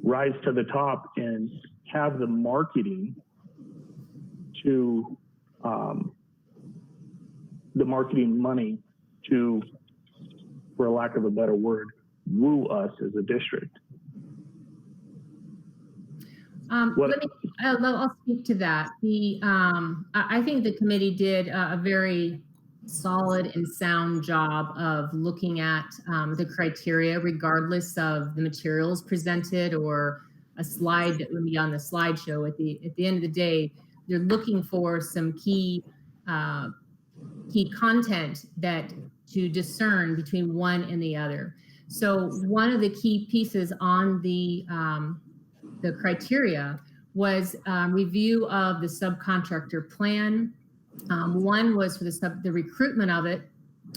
rise to the top and have the marketing to the marketing money to, for lack of a better word, woo us as a district. I'll speak to that. I think the committee did a very solid and sound job of looking at the criteria, regardless of the materials presented or a slide that would be on the slideshow. At the end of the day, they're looking for some key content that to discern between one and the other. So one of the key pieces on the criteria was review of the subcontractor plan. One was for the recruitment of it,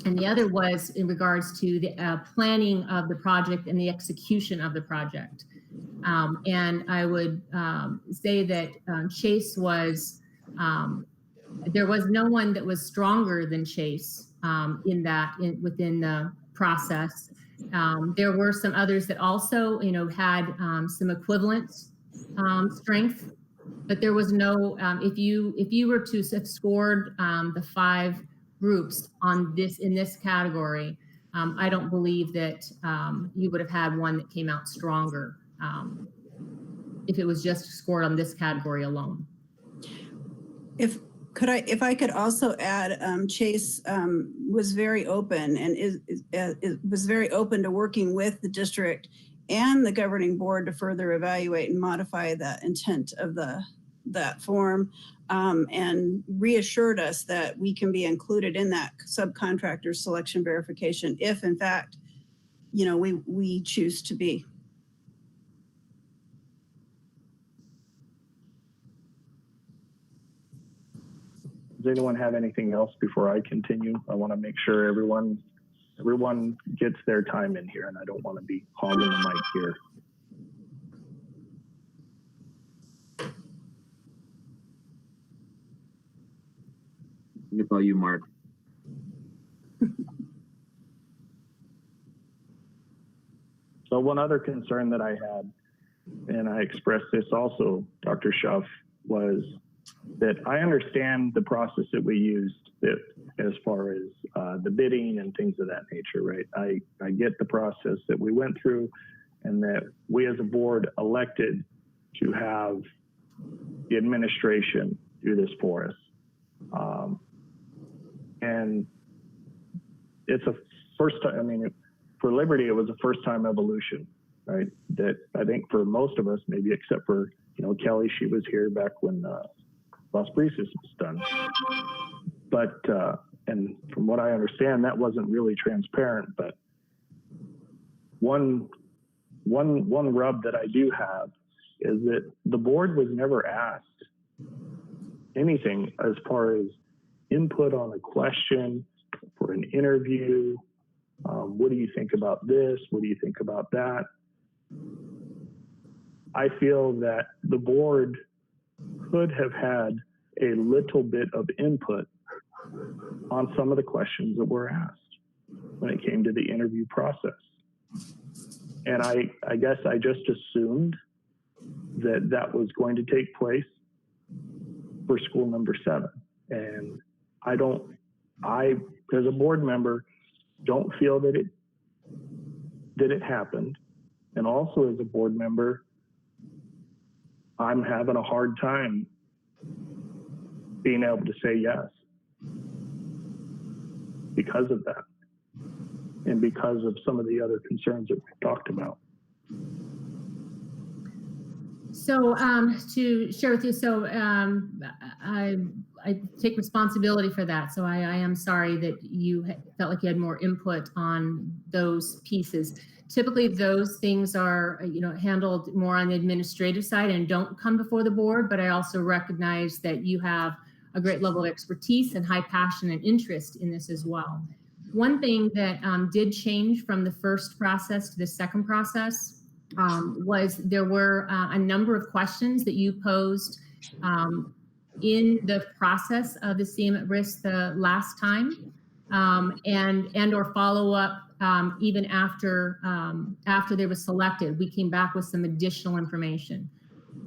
and the other was in regards to the planning of the project and the execution of the project. And I would say that Chase was, there was no one that was stronger than Chase within the process. There were some others that also, had some equivalent strength, but there was no. If you were to have scored the 5 groups on this, in this category, I don't believe that you would have had one that came out stronger if it was just scored on this category alone. If I could also add, Chase was very open and was very open to working with the district and the governing board to further evaluate and modify the intent of that form, and reassured us that we can be included in that subcontractor selection verification if, in fact, we choose to be. Does anyone have anything else before I continue? I want to make sure everyone gets their time in here, and I don't want to be hogging the mic here. What about you, Mark? So one other concern that I had, and I expressed this also, Dr. Schuff, was that I understand the process that we used that as far as the bidding and things of that nature, right? I get the process that we went through and that we as a board elected to have the administration do this for us. And it's a first time, I mean, for Liberty, it was a first time evolution, right? That I think for most of us, maybe except for, Kelly, she was here back when Las Brisas was done. But, and from what I understand, that wasn't really transparent, but one rub that I do have is that the board was never asked anything as far as input on a question for an interview. What do you think about this? What do you think about that? I feel that the board could have had a little bit of input on some of the questions that were asked when it came to the interview process. And I guess I just assumed that that was going to take place for school number 7. And I, as a board member, don't feel that it happened. And also as a board member, I'm having a hard time being able to say yes because of that and because of some of the other concerns that we've talked about. So to share with you, so I take responsibility for that. So I am sorry that you felt like you had more input on those pieces. Typically, those things are handled more on the administrative side and don't come before the board. But I also recognize that you have a great level of expertise and high passion and interest in this as well. One thing that did change from the first process to the second process was there were a number of questions that you posed in the process of the CM at risk the last time, and or follow up even after they were selected. We came back with some additional information.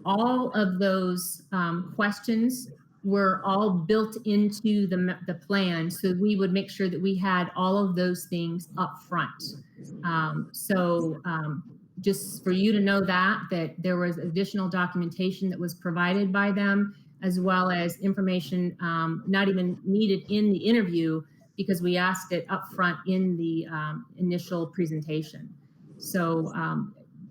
All of those questions were all built into the plan, so we would make sure that we had all of those things up front. Just for you to know that there was additional documentation that was provided by them, as well as information not even needed in the interview because we asked it up front in the initial presentation. So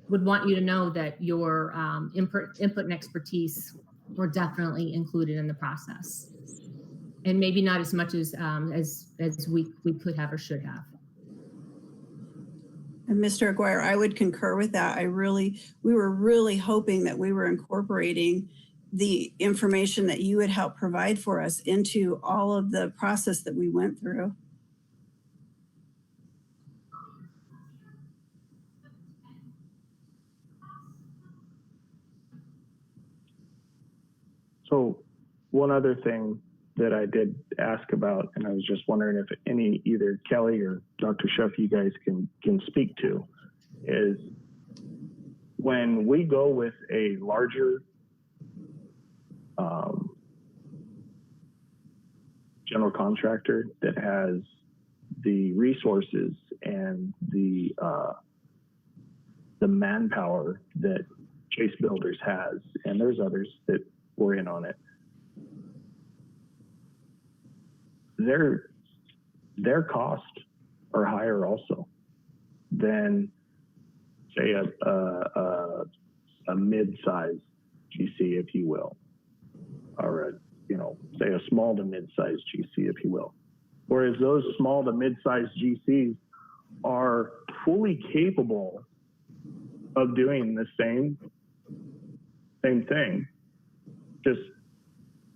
would want you to know that your input and expertise were definitely included in the process, and maybe not as much as we could have or should have. And Mr. Aguirre, I would concur with that. We were really hoping that we were incorporating the information that you would help provide for us into all of the process that we went through. So one other thing that I did ask about, and I was just wondering if either Kelly or Dr. Schuff, you guys can speak to, is when we go with a larger general contractor that has the resources and the manpower that Chase Builders has, and there's others that were in on it. Their costs are higher also than, say, a mid-size GC, if you will, or say a small to mid-size GC, if you will. Whereas those small to mid-size GCs are fully capable of doing the same thing. Just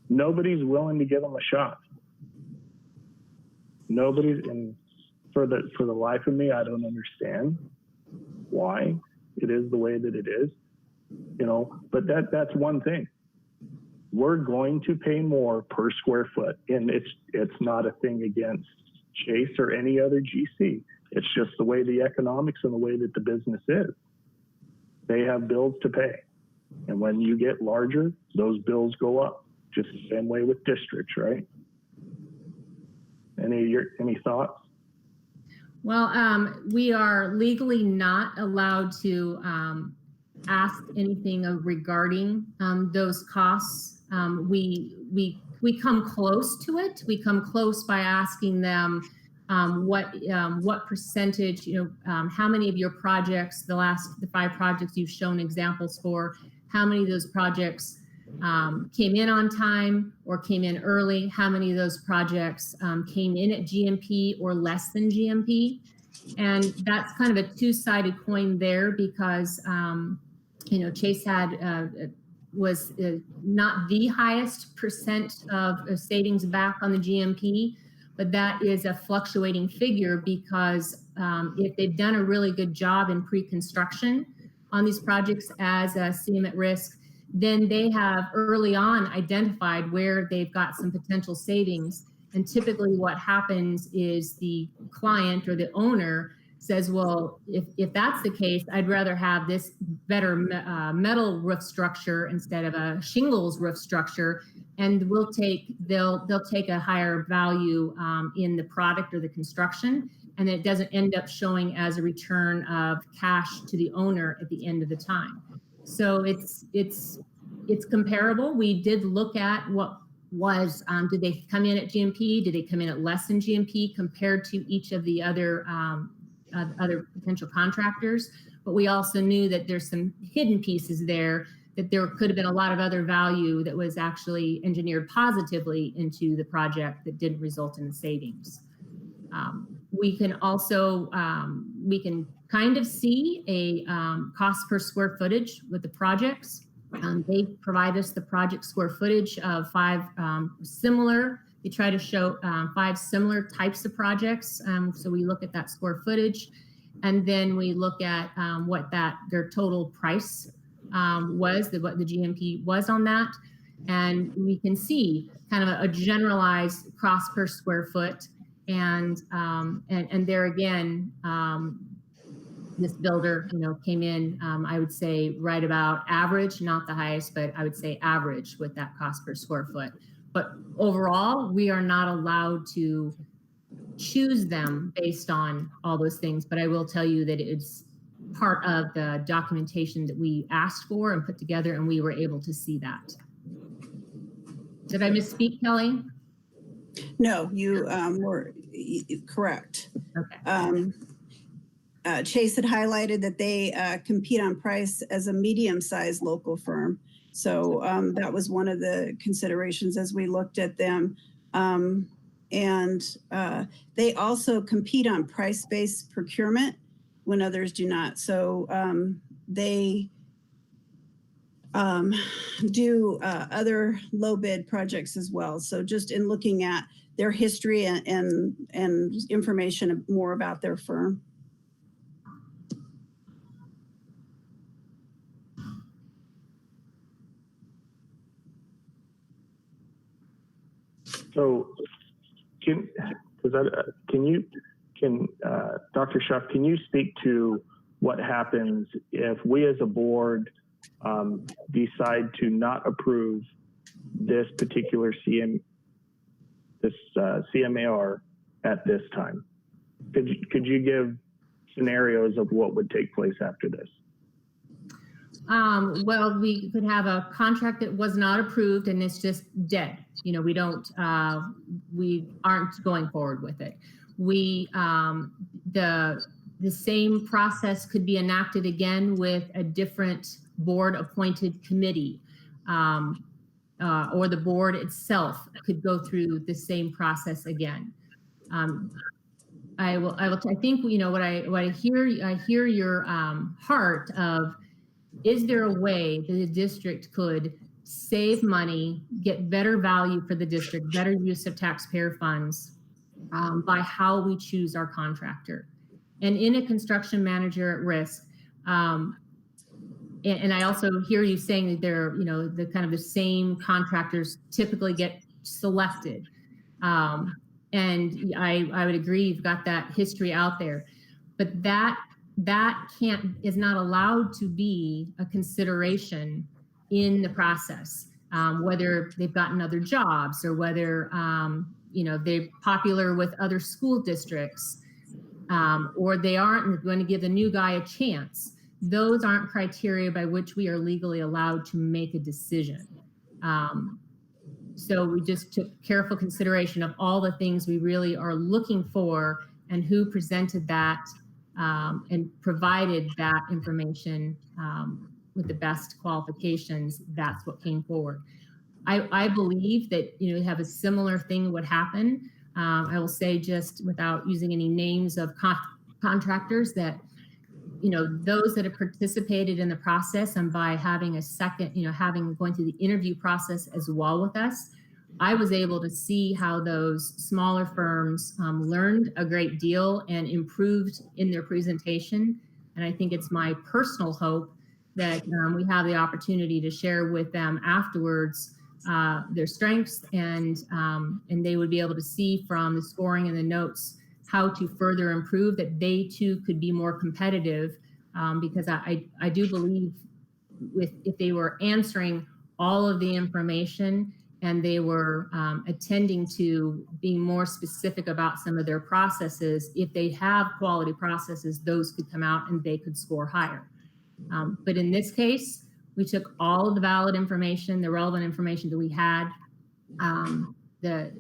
nobody's willing to give them a shot. Nobody's, and for the life of me, I don't understand why it is the way that it is. But that's one thing. We're going to pay more per square foot, and it's not a thing against Chase or any other GC. It's just the way the economics and the way that the business is. They have bills to pay, and when you get larger, those bills go up. Just the same way with districts, right? Any thoughts? Well, we are legally not allowed to ask anything regarding those costs. We come close to it. We come close by asking them what percentage, how many of your projects, the 5 projects you've shown examples for, how many of those projects came in on time or came in early, how many of those projects came in at GMP or less than GMP. And that's kind of a two-sided coin there, because Chase was not the highest percent of savings back on the GMP, but that is a fluctuating figure, because if they've done a really good job in pre-construction on these projects as a CM at risk, then they have early on identified where they've got some potential savings. And typically what happens is the client or the owner says, well, if that's the case, I'd rather have this better metal roof structure instead of a shingles roof structure, and they'll take a higher value in the product or the construction, and it doesn't end up showing as a return of cash to the owner at the end of the time. So it's comparable. We did look at what was, did they come in at GMP? Did they come in at less than GMP compared to each of the other potential contractors? But we also knew that there's some hidden pieces there, that there could have been a lot of other value that was actually engineered positively into the project that didn't result in the savings. We can also, we can kind of see a cost per square footage with the projects. They provide us the project square footage of 5 similar. They try to show 5 similar types of projects. So we look at that square footage, and then we look at what their total price was, what the GMP was on that. And we can see kind of a generalized cost per square foot. And there again, this builder, came in, I would say right about average, not the highest, but I would say average with that cost per square foot. But overall, we are not allowed to choose them based on all those things. But I will tell you that it's part of the documentation that we asked for and put together, and we were able to see that. Did I misspeak, Kelly? No, you were correct. Okay. Chase had highlighted that they compete on price as a medium-sized local firm. So that was one of the considerations as we looked at them. And they also compete on price-based procurement when others do not. So they do other low bid projects as well. So just in looking at their history and information more about their firm. So can Dr. Schuff, can you speak to what happens if we as a board decide to not approve this particular CM this CMAR at this time? Could you give scenarios of what would take place after this? Well, we could have a contract that was not approved and it's just dead. You know, we aren't going forward with it. The same process could be enacted again with a different board appointed committee, or the board itself could go through the same process again. I think, you know, what I hear your heart of, is there a way that the district could save money, get better value for the district, better use of taxpayer funds by how we choose our contractor? And in a construction manager at risk, and I also hear you saying that they're, you know, the kind of the same contractors typically get selected. And I would agree, you've got that history out there, but that is not allowed to be a consideration in the process, whether they've gotten other jobs or whether you know, they're popular with other school districts, or they aren't going to give the new guy a chance. Those aren't criteria by which we are legally allowed to make a decision. So we just took careful consideration of all the things we really are looking for and who presented that and provided that information with the best qualifications. That's what came forward. I believe that, you know, have a similar thing would happen. I will say, just without using any names of contractors, that, you know, those that have participated in the process, and by having a second, you know, going through the interview process as well with us, I was able to see how those smaller firms learned a great deal and improved in their presentation. And I think it's my personal hope that we have the opportunity to share with them afterwards their strengths, and they would be able to see from the scoring and the notes how to further improve, that they too could be more competitive, because I do believe if they were answering all of the information and they were attending to being more specific about some of their processes, if they have quality processes, those could come out and they could score higher. But in this case, we took all of the valid information, the relevant information that we had. The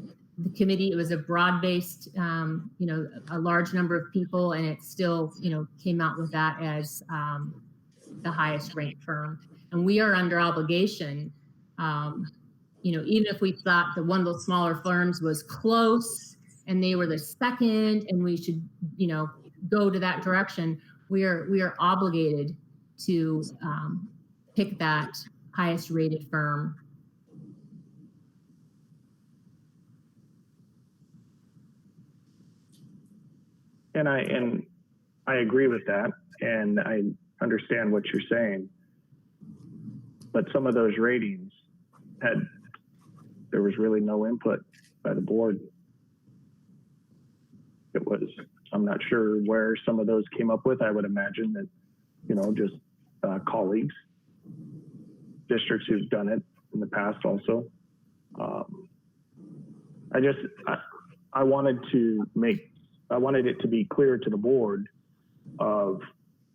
committee, it was a broad-based, you know, a large number of people, and it still, you know, came out with that as the highest ranked firm. And we are under obligation, you know, even if we thought that one of those smaller firms was close and they were the second and we should, you know, go to that direction, we are obligated to pick that highest rated firm. And I agree with that, and I understand what you're saying. But some of those ratings there was really no input by the board. I'm not sure where some of those came up with. I would imagine that, you know, just colleagues, districts who've done it in the past also. I wanted it to be clear to the board of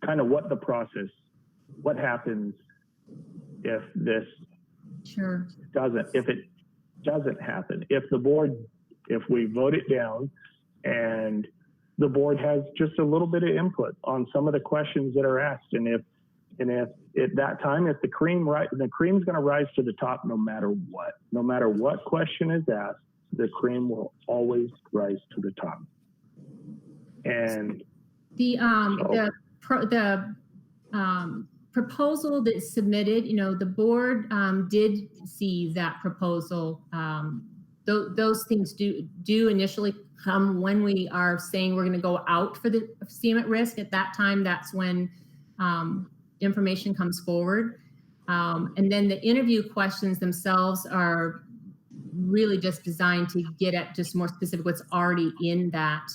kind of what the process, what happens if this if it doesn't happen, if we vote it down and the board has just a little bit of input on some of the questions that are asked, and if at that time, if the cream's going to rise to the top no matter what question is asked, the cream will always rise to the top. And the proposal that's submitted, you know, the board did see that proposal. Those things do initially come when we are saying we're going to go out for the CM at risk. At that time, that's when information comes forward. And then the interview questions themselves are really just designed to get at just more specific what's already in that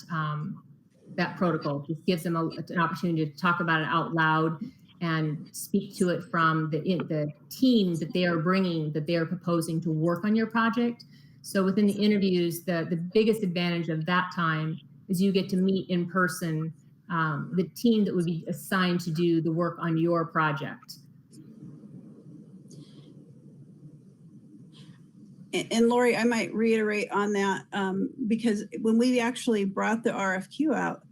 that protocol. Just gives them an opportunity to talk about it out loud and speak to it from the team that they are bringing, that they are proposing to work on your project. So within the interviews, the biggest advantage of that time is you get to meet in person the team that would be assigned to do the work on your project. And Lori, I might reiterate on that because when we actually brought the RFQ out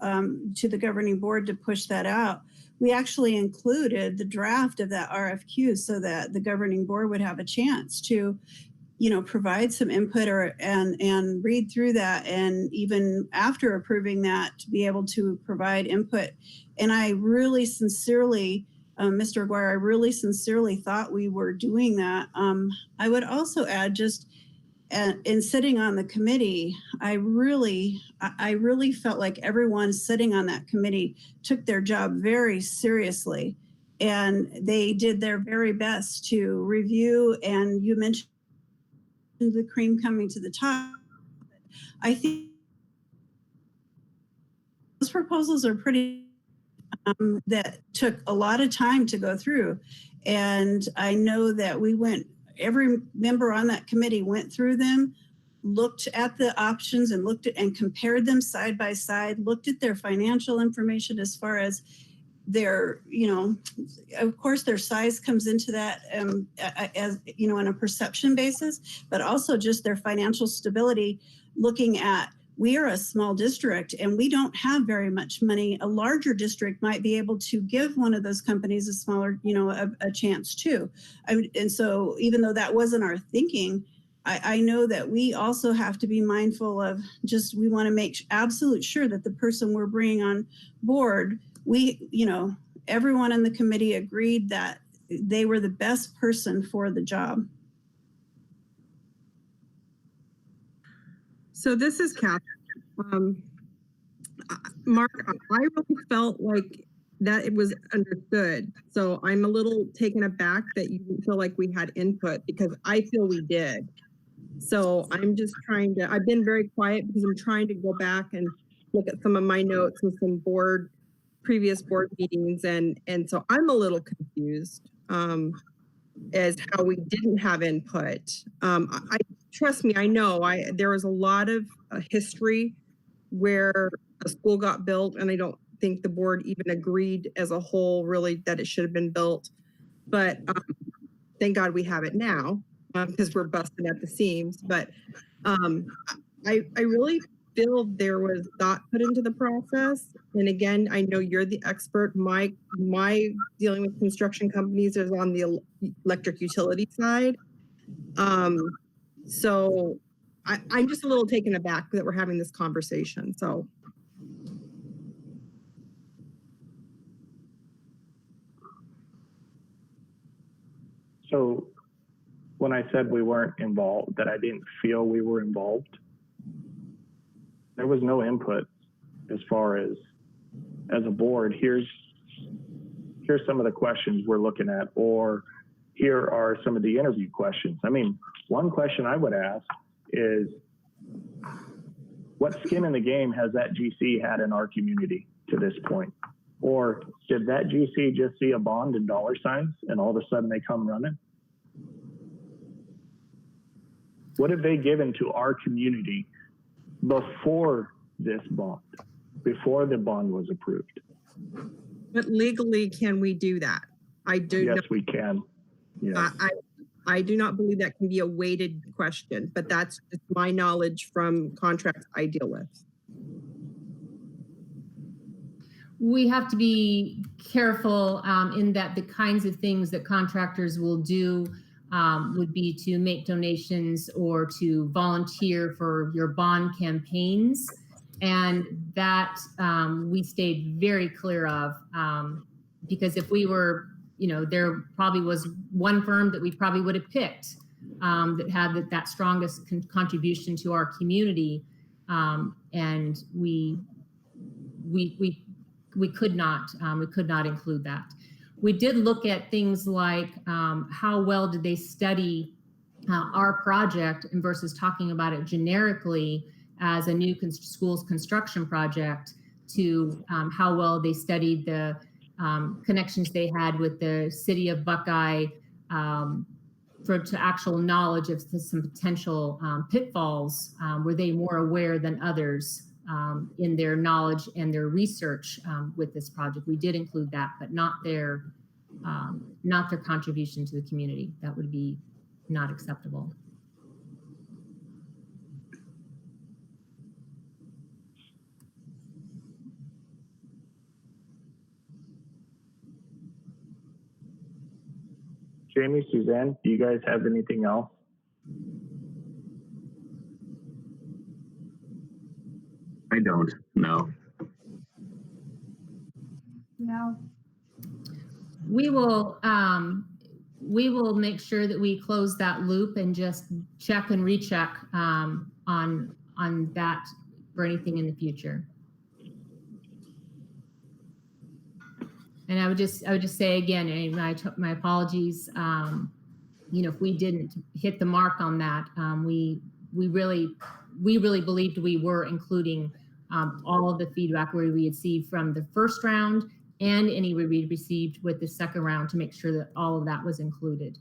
to the governing board to push that out, we actually included the draft of that RFQ so that the governing board would have a chance to, provide some input and read through that, and even after approving that, to be able to provide input. And I really sincerely, Mr. Aguirre, I really sincerely thought we were doing that. I would also add, just in sitting on the committee, I really felt like everyone sitting on that committee took their job very seriously, and they did their very best to review. And you mentioned the cream coming to the top. I think those proposals are pretty that took a lot of time to go through. And I know that every member on that committee went through them, looked at the options and looked at and compared them side by side, looked at their financial information as far as their, of course, their size comes into that as, on a perception basis, but also just their financial stability, looking at, we are a small district and we don't have very much money. A larger district might be able to give one of those companies a smaller, a chance too. And so even though that wasn't our thinking, I know that we also have to be mindful of we want to make absolute sure that the person we're bringing on board, everyone in the committee agreed that they were the best person for the job. So this is Kathy. Mark, I really felt like that it was understood. So I'm a little taken aback that you didn't feel like we had input, because I feel we did. So I'm just I've been very quiet because I'm trying to go back and look at some of my notes and some previous board meetings. And so I'm a little confused as how we didn't have input. Trust me, I know there was a lot of history where a school got built, and I don't think the board even agreed as a whole really that it should have been built. But thank God we have it now, because we're busting at the seams. But I really feel there was thought put into the process. And again, I know you're the expert. My dealing with construction companies is on the electric utility side. So I'm just a little taken aback that we're having this conversation. So when I said we weren't involved, that I didn't feel we were involved, there was no input as far as a board, here's some of the questions we're looking at, or here are some of the interview questions. I mean, one question I would ask is, what skin in the game has that GC had in our community to this point? Or did that GC just see a bond and dollar signs and all of a sudden they come running? What have they given to our community before this bond, before the bond was approved? But legally, can we do that? Yes, we can. Yes. I do not believe that can be a weighted question, but that's just my knowledge from contracts I deal with. We have to be careful in that the kinds of things that contractors will do would be to make donations or to volunteer for your bond campaigns. And that we stayed very clear of, because if we were, there probably was one firm that we probably would have picked that had that strongest contribution to our community, and we could not include that. We did look at things like how well did they study our project versus talking about it generically as a new school's construction project, to how well they studied the connections they had with the city of Buckeye, to actual knowledge of some potential pitfalls. Were they more aware than others in their knowledge and their research with this project? We did include that, but not their contribution to the community. That would be not acceptable. Jamie, Suzanne, do you guys have anything else? I don't. No. No. We will make sure that we close that loop and just check and recheck on that for anything in the future. And I would just say again, my apologies. If we didn't hit the mark on that, we really believed we were including all of the feedback we received from the first round and any we received with the second round to make sure that all of that was included.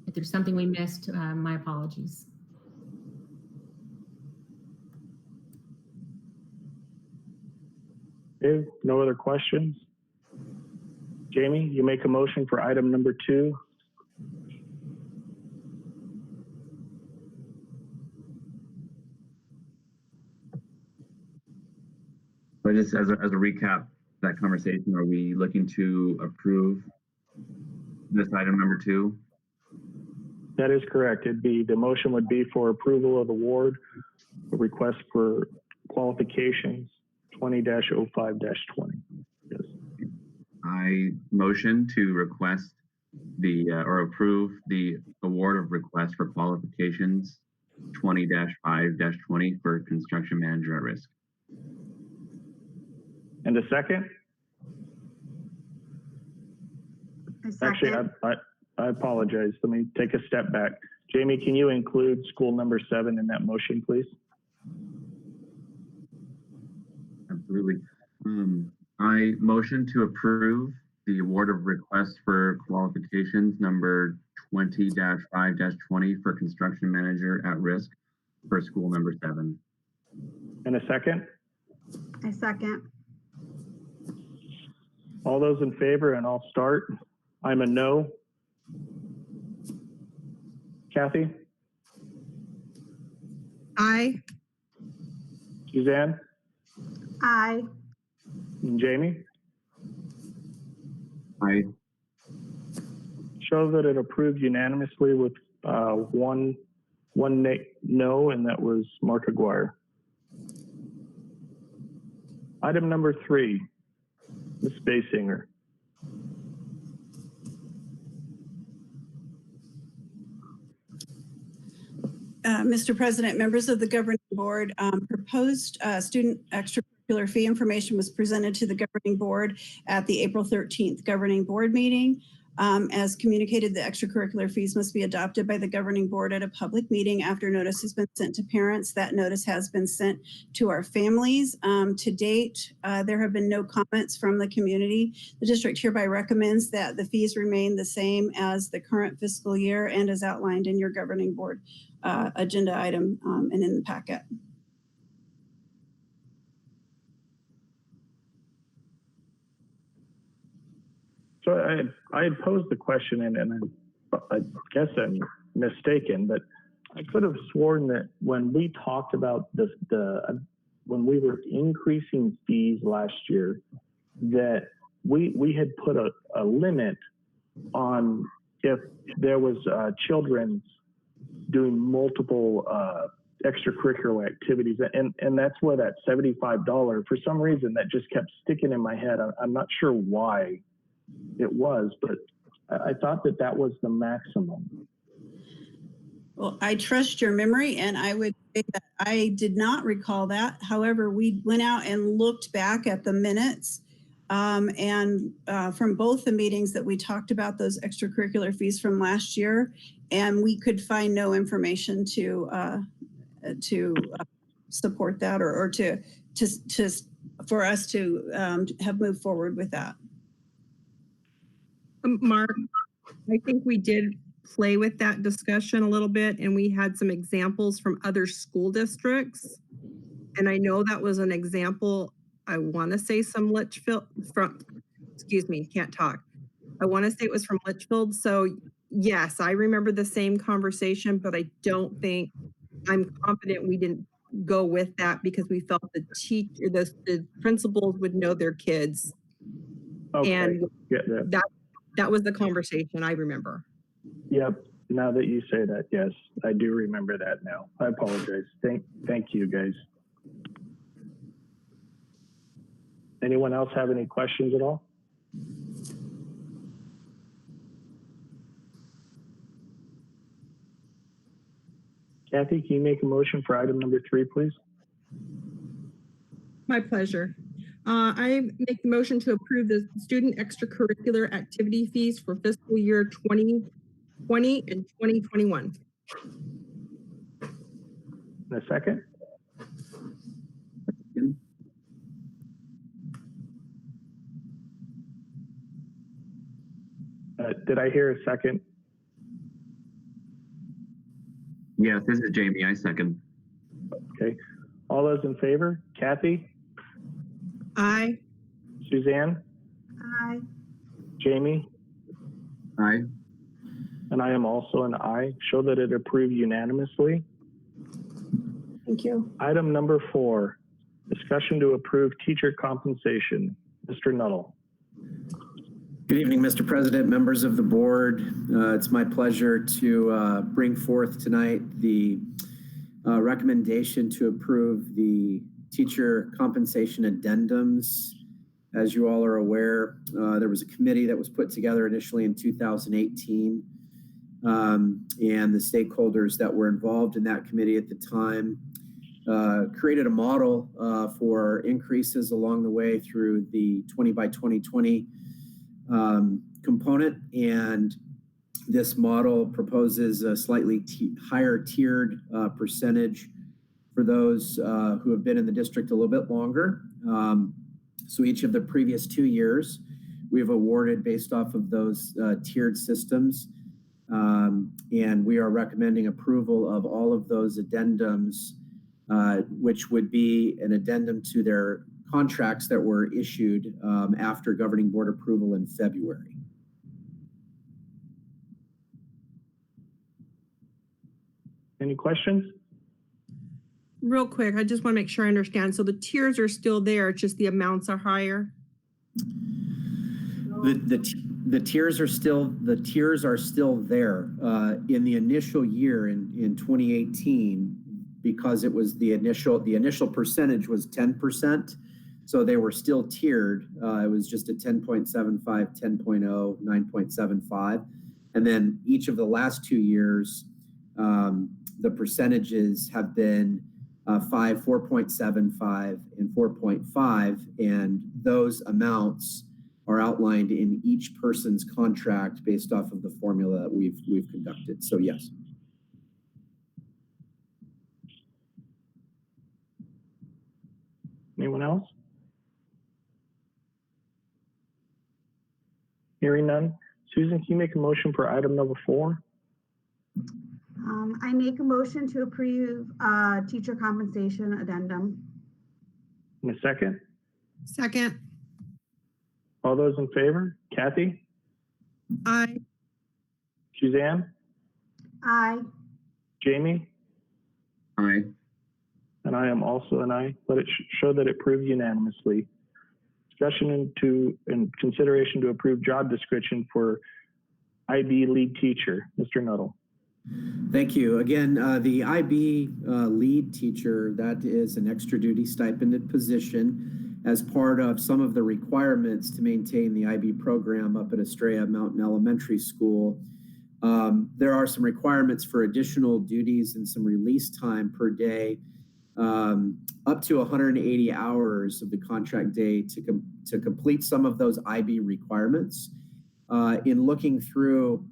If there's something we missed, my apologies. Okay, no other questions? Jamie, you make a motion for item number 2. But just as a recap, that conversation, are we looking to approve this item number 2? That is correct. The motion would be for approval of award, a request for qualifications 20-05-20. Yes. I motion to request or approve the award of request for qualifications 20-5-20 for construction manager at risk. And a second? Actually, I apologize. Let me take a step back. Jamie, can you include school number 7 in that motion, please? Absolutely. I motion to approve the award of request for qualifications number 20-5-20 for construction manager at risk for school number 7. And a second? I second. All those in favor, and I'll start. I'm a no. Kathy? Aye. Suzanne? Aye. And Jamie? I Show that it approved unanimously with one no, and that was Mark Aguirre. Item number 3, Ms. Basinger. Mr. President, members of the governing board, proposed student extracurricular fee information was presented to the governing board at the April 13th governing board meeting. As communicated, the extracurricular fees must be adopted by the governing board at a public meeting after notice has been sent to parents. That notice has been sent to our families. To date, there have been no comments from the community. The district hereby recommends that the fees remain the same as the current fiscal year and as outlined in your governing board agenda item and in the packet. So I had posed the question, and I guess I'm mistaken, but I could have sworn that when we talked about when we were increasing fees last year, that we had put a limit on if there was children doing multiple extracurricular activities, and that's where that $75, for some reason, that just kept sticking in my head. I'm not sure why it was, but I thought that was the maximum. Well, I trust your memory, and I would say that I did not recall that. However, we went out and looked back at the minutes and from both the meetings that we talked about those extracurricular fees from last year, and we could find no information to support that or for us to have moved forward with that. Mark, I think we did play with that discussion a little bit, and we had some examples from other school districts. And I know that was an example, I want to say can't talk. I want to say it was from Litchfield. So yes, I remember the same conversation, but I don't think, I'm confident we didn't go with that because we felt the principals would know their kids. Okay, And yeah, that was the conversation I remember. yep. Now that you say that, yes, I do remember that now. I apologize. Thank you, guys. Anyone else have any questions at all? Kathy, can you make a motion for item number 3, please? My pleasure. I make the motion to approve the student extracurricular activity fees for fiscal year 2020 and 2021. In a second? Did I hear a second? Yes, this is Jamie. I second. Okay. All those in favor? Kathy? Aye. Suzanne? Aye. Jamie? Aye. And I am also an aye. Show that it approved unanimously. Thank you. Item number 4, discussion to approve teacher compensation. Mr. Nuttall. Good evening, Mr. President, members of the board. It's my pleasure to bring forth tonight the recommendation to approve the teacher compensation addendums. As you all are aware, there was a committee that was put together initially in 2018, and the stakeholders that were involved in that committee at the time created a model for increases along the way through the 20 by 2020 component, and this model proposes a slightly higher tiered percentage for those who have been in the district a little bit longer. So each of the previous 2 years, we've awarded based off of those tiered systems, and we are recommending approval of all of those addendums, which would be an addendum to their contracts that were issued after governing board approval in February. Any questions? Real quick, I just want to make sure I understand. So the tiers are still there, it's just the amounts are higher? The tiers are still there. In the initial year in 2018, because it was the initial percentage was 10%. So they were still tiered. It was just a 10.75, 10.0, 9.75. And then each of the last 2 years, the percentages have been 4.75, and 4.5. And those amounts are outlined in each person's contract based off of the formula that we've conducted. So yes. Anyone else? Hearing none. Susan, can you make a motion for item number 4? I make a motion to approve teacher compensation addendum. In a second? Second. All those in favor? Kathy? Aye. Suzanne? Aye. Jamie? Aye. And I am also an aye. Let it show that it proved unanimously. Discussion and consideration to approve job description for IB lead teacher. Mr. Nuttall. Thank you. Again, the IB lead teacher, that is an extra duty stipended position as part of some of the requirements to maintain the IB program up at Estrella Mountain Elementary School. There are some requirements for additional duties and some release time per day, up to 180 hours of the contract day to complete some of those IB requirements. In looking through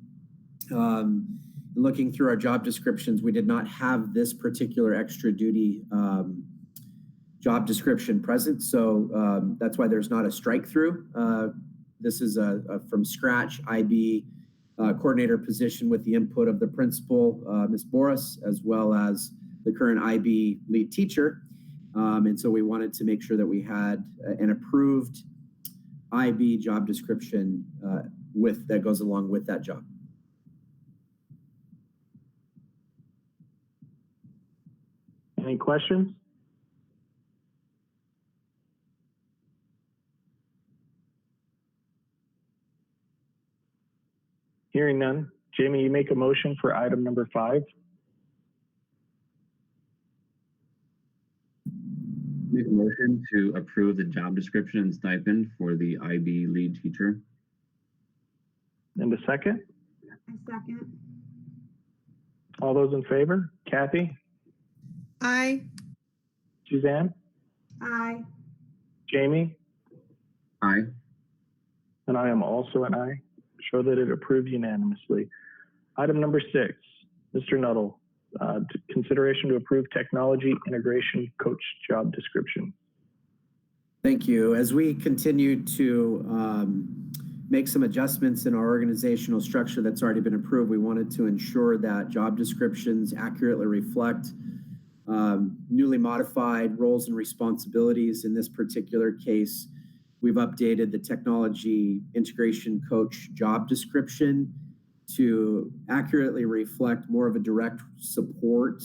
our job descriptions, we did not have this particular extra duty job description present. So that's why there's not a strike through This is a from scratch IB coordinator position with the input of the principal, Ms. Boris, as well as the current IB lead teacher. And so we wanted to make sure that we had an approved IB job description that goes along with that job. Any questions? Hearing none. Jamie, you make a motion for item number 5. Make a motion to approve the job description and stipend for the IB lead teacher. And a second? I second. All those in favor? Kathy? Aye. Suzanne? Aye. Jamie? Aye. And I am also an aye. Show that it approved unanimously. Item number 6, Mr. Nuttall, consideration to approve technology integration coach job description. Thank you. As we continue to make some adjustments in our organizational structure that's already been approved, we wanted to ensure that job descriptions accurately reflect newly modified roles and responsibilities. In this particular case, we've updated the technology integration coach job description to accurately reflect more of a direct support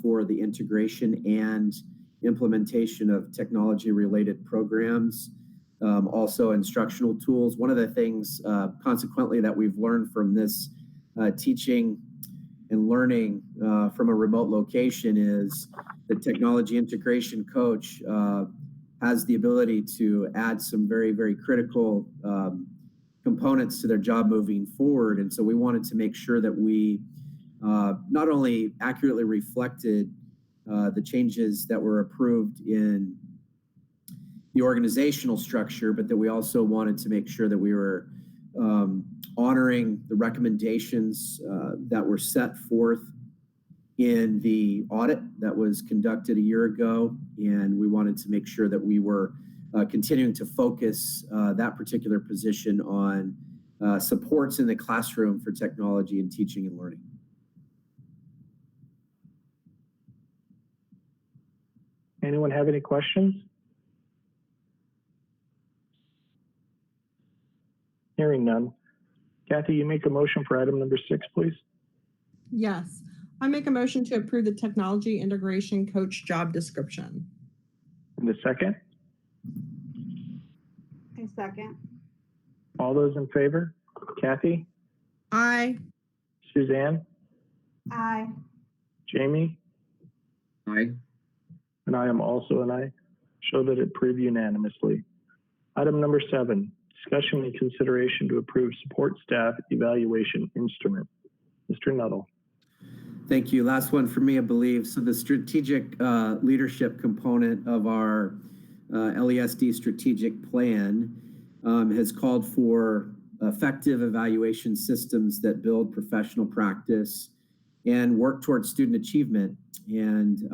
for the integration and implementation of technology-related programs, also instructional tools. One of the things, consequently, that we've learned from this teaching and learning from a remote location is the technology integration coach has the ability to add some very, very critical components to their job moving forward. And so we wanted to make sure that we not only accurately reflected the changes that were approved in the organizational structure, but that we also wanted to make sure that we were honoring the recommendations that were set forth in the audit that was conducted a year ago. And we wanted to make sure that we were continuing to focus that particular position on supports in the classroom for technology and teaching and learning. Anyone have any questions? Hearing none. Kathy, you make a motion for item number 6, please. Yes. I make a motion to approve the technology integration coach job description. And a second? I second. All those in favor? Kathy? Aye. Suzanne? Aye. Jamie? Aye. And I am also an aye. Show that it approved unanimously. Item number 7, discussion and consideration to approve support staff evaluation instrument. Mr. Nuttall. Thank you. Last one for me, I believe. So the strategic leadership component of our LESD strategic plan has called for effective evaluation systems that build professional practice and work towards student achievement. And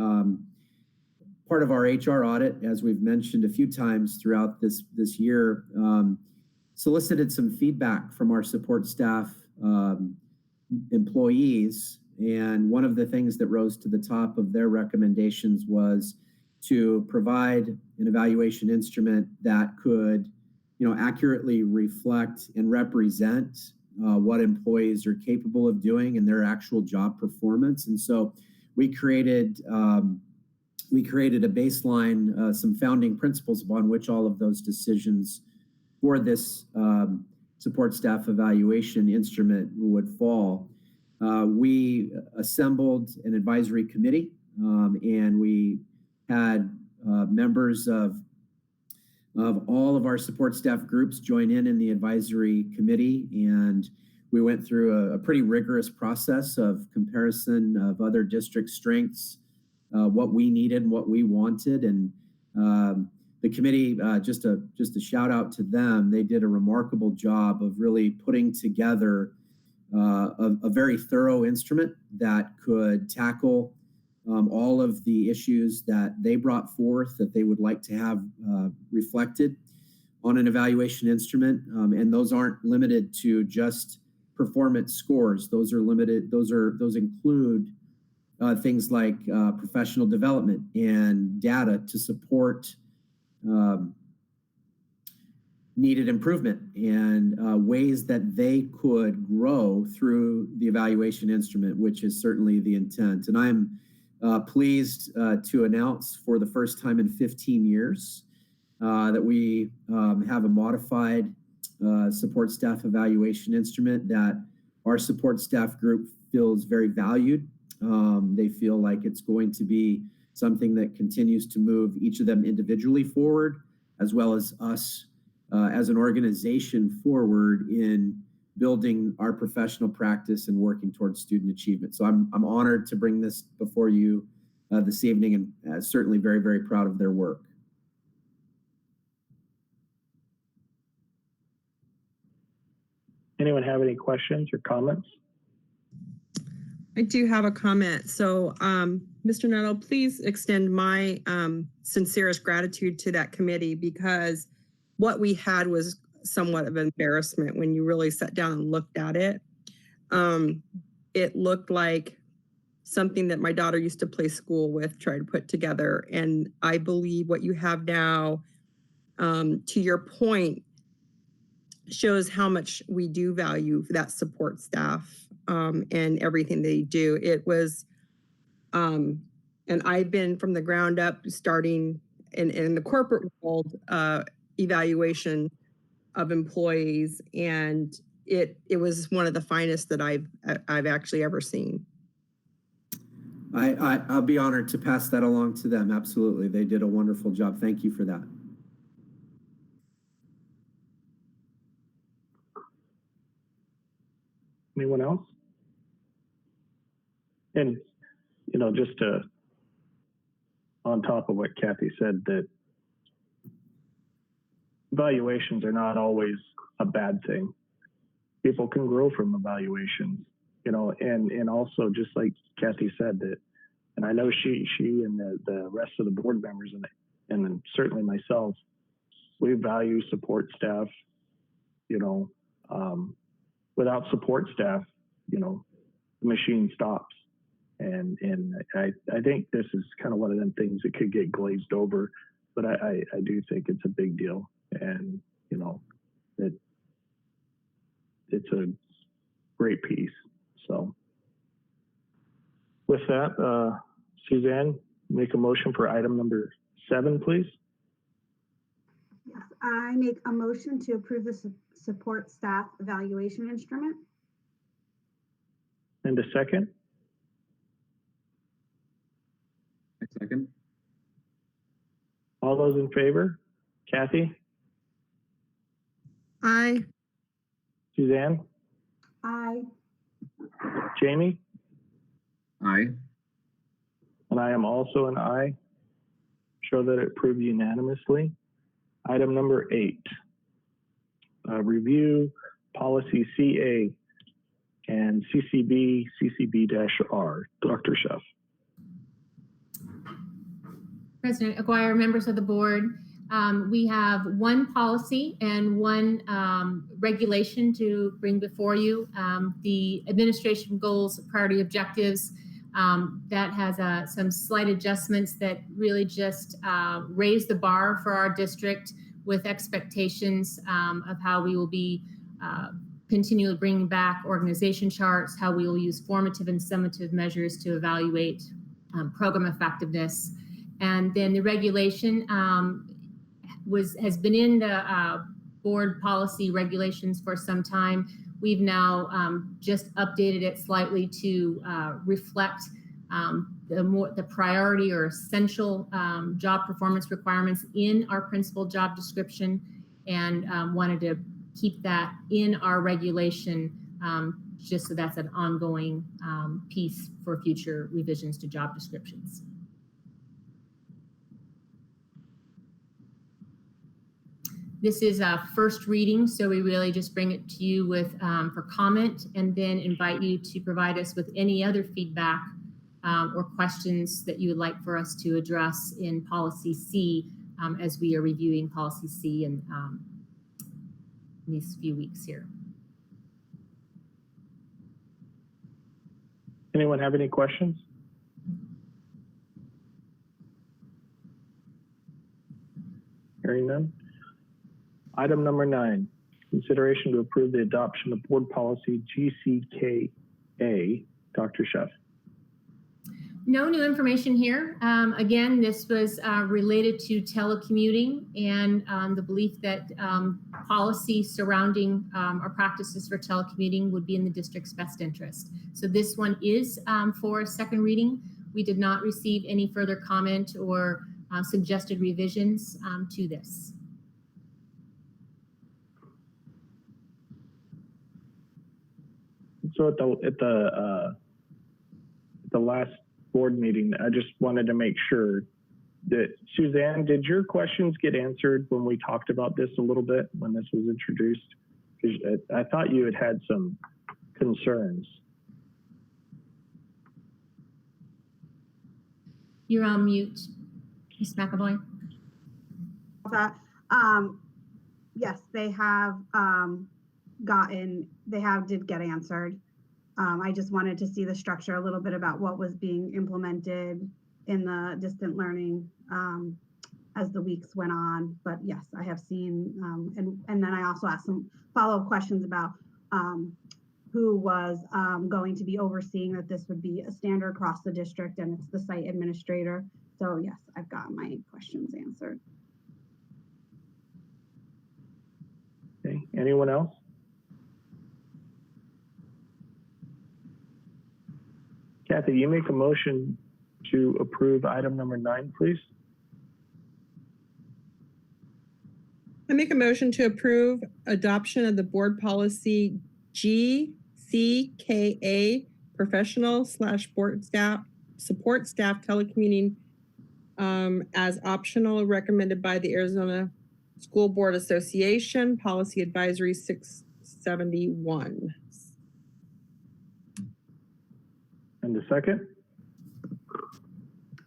part of our HR audit, as we've mentioned a few times throughout this year, solicited some feedback from our support staff employees. And one of the things that rose to the top of their recommendations was to provide an evaluation instrument that could, accurately reflect and represent what employees are capable of doing in their actual job performance. And so we created a baseline, some founding principles upon which all of those decisions for this support staff evaluation instrument would fall. We assembled an advisory committee, and we had members of all of our support staff groups join in the advisory committee, and we went through a pretty rigorous process of comparison of other district strengths, what we needed, what we wanted, and the committee, just a shout out to them. They did a remarkable job of really putting together a very thorough instrument that could tackle all of the issues that they brought forth that they would like to have reflected on an evaluation instrument, and those aren't limited to just performance scores. Those include things like professional development and data to support needed improvement and ways that they could grow through the evaluation instrument, which is certainly the intent. And I'm pleased to announce for the first time in 15 years that we have a modified support staff evaluation instrument that our support staff group feels very valued. They feel like it's going to be something that continues to move each of them individually forward, as well as us as an organization forward in building our professional practice and working towards student achievement. So I'm honored to bring this before you this evening, and certainly very, very proud of their work. Anyone have any questions or comments? I do have a comment. So, Mr. Nettle, please extend my sincerest gratitude to that committee, because what we had was somewhat of an embarrassment when you really sat down and looked at it. It looked like something that my daughter used to play school with, tried to put together. And I believe what you have now, to your point, shows how much we do value that support staff and everything they do. It was, and I've been from the ground up, starting in the corporate world, evaluation of employees, and it was one of the finest that I've actually ever seen. I'll be honored to pass that along to them. Absolutely, they did a wonderful job. Thank you for that. Anyone else? And, you know, just on top of what Kathy said, that evaluations are not always a bad thing. People can grow from evaluations, you know, and also just like Kathy said, that, and I know she and the rest of the board members and then certainly myself, we value support staff, you know. Without support staff, you know, the machine stops. And I think this is kind of one of them things that could get glazed over, but I do think it's a big deal. And, you know, it's a great piece. So with that, Suzanne, make a motion for item number 7, please. Yes, I make a motion to approve the support staff evaluation instrument. And a second? A second. All those in favor? Kathy? Aye. Suzanne? Aye. Jamie? Aye. And I am also an aye. Show that it approved unanimously. Item number 8. Review policy CA and CCB-R. Dr. Schaff. President Aguirre, members of the board, we have one policy and one regulation to bring before you. The administration goals, priority objectives, that has some slight adjustments that really just raise the bar for our district with expectations of how we will be continually bringing back organization charts, how we will use formative and summative measures to evaluate program effectiveness. And then the regulation has been in the board policy regulations for some time. We've now just updated it slightly to reflect the priority or essential job performance requirements in our principal job description, and wanted to keep that in our regulation just so that's an ongoing piece for future revisions to job descriptions. This is a first reading, so we really just bring it to you with for comment, and then invite you to provide us with any other feedback or questions that you would like for us to address in policy C as we are reviewing policy C and in these few weeks here. Anyone have any questions? Hearing none. Item number 9, consideration to approve the adoption of board policy GCKA. Dr. Chef. No new information here. Again, this was related to telecommuting and the belief that policy surrounding our practices for telecommuting would be in the district's best interest. So this one is for a second reading. We did not receive any further comment or suggested revisions to this. So at the last board meeting, I just wanted to make sure that, Suzanne, did your questions get answered when we talked about this a little bit when this was introduced? Because I thought you had some concerns. You're on mute, Ms. McAvoy. Yes, they did get answered. I just wanted to see the structure a little bit about what was being implemented in the distant learning as the weeks went on. But yes, I have seen, and then I also asked some follow-up questions about who was going to be overseeing that this would be a standard across the district, and it's the site administrator. So yes, I've got my questions answered. Okay, anyone else? Kathy, you make a motion to approve item number 9, please. I make a motion to approve adoption of the board policy GCKA, professional / support staff telecommuting as optional, recommended by the Arizona School Board Association, Policy Advisory 671. And the second?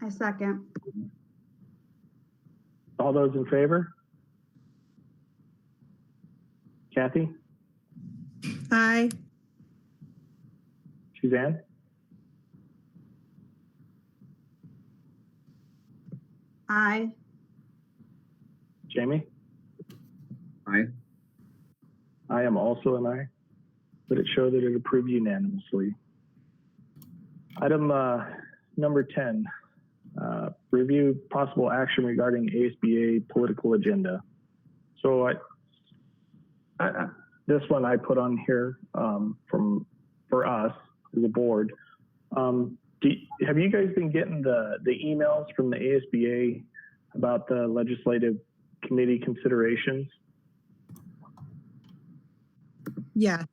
I second. All those in favor? Kathy? Aye. Suzanne? Aye. Jamie? Aye. I am also an aye. Would it show that it approved unanimously? Item number 10, review possible action regarding ASBA political agenda. So this one I put on here for us as a board. Have you guys been getting the emails from the ASBA about the legislative committee considerations? Yeah.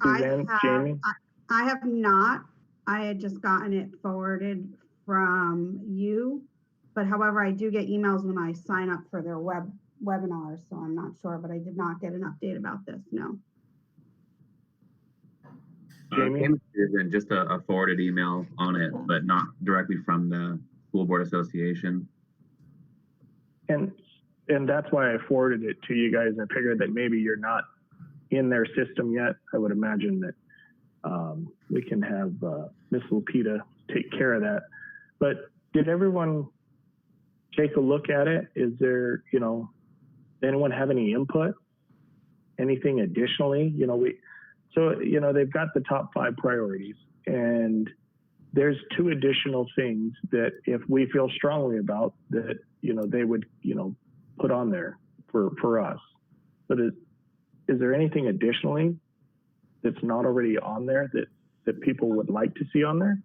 Suzanne, Jamie? I have not. I had just gotten it forwarded from you, but however, I do get emails when I sign up for their webinars, so I'm not sure, but I did not get an update about this, no. Jamie? And just a forwarded email on it, but not directly from the School Board Association. And that's why I forwarded it to you guys. I figured that maybe you're not in their system yet. I would imagine that we can have Ms. Lupita take care of that. But did everyone take a look at it? Is there, anyone have any input? Anything additionally? They've got the top 5 priorities, and there's 2 additional things that if we feel strongly about that, they would, put on there for us. But is there anything additionally that's not already on there that people would like to see on there?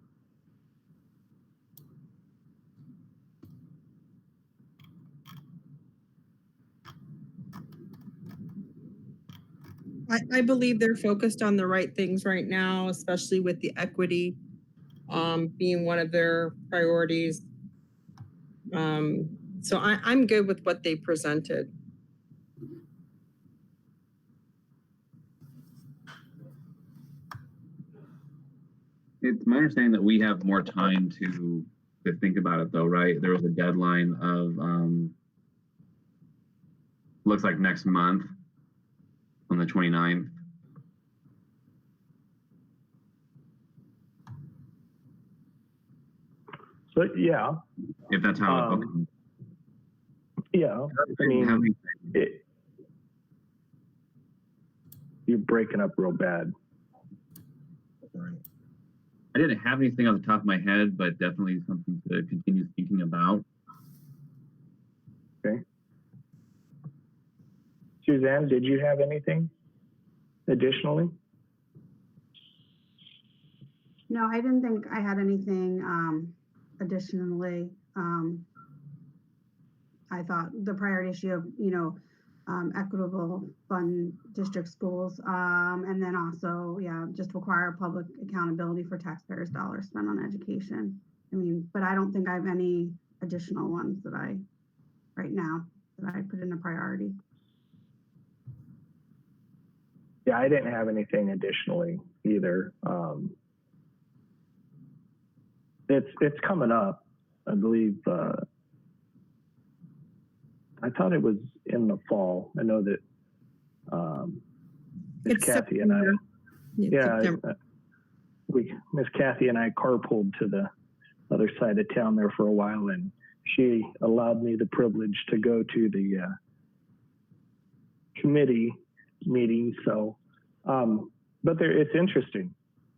I believe they're focused on the right things right now, especially with the equity being one of their priorities. So I'm good with what they presented. It's my understanding that we have more time to think about it, though, right? There was a deadline of looks like next month on the 29th. So yeah, If that's how Um, okay. yeah. I mean, you're breaking up real bad. I didn't have anything on the top of my head, but definitely something to continue thinking about. Okay. Suzanne, did you have anything additionally? No, I didn't think I had anything additionally. I thought the priority issue of, equitable fund district schools, and then also, yeah, just require public accountability for taxpayers' dollars spent on education. I mean, but I don't think I have any additional ones that right now, that I put in a priority. Yeah, I didn't have anything additionally either. It's coming up, I believe. I thought it was in the fall. I know that Miss It's Kathy and I, September. Miss Kathy and I carpooled to the other side of town there for a while, and she allowed me the privilege to go to the committee meeting. So, but it's interesting.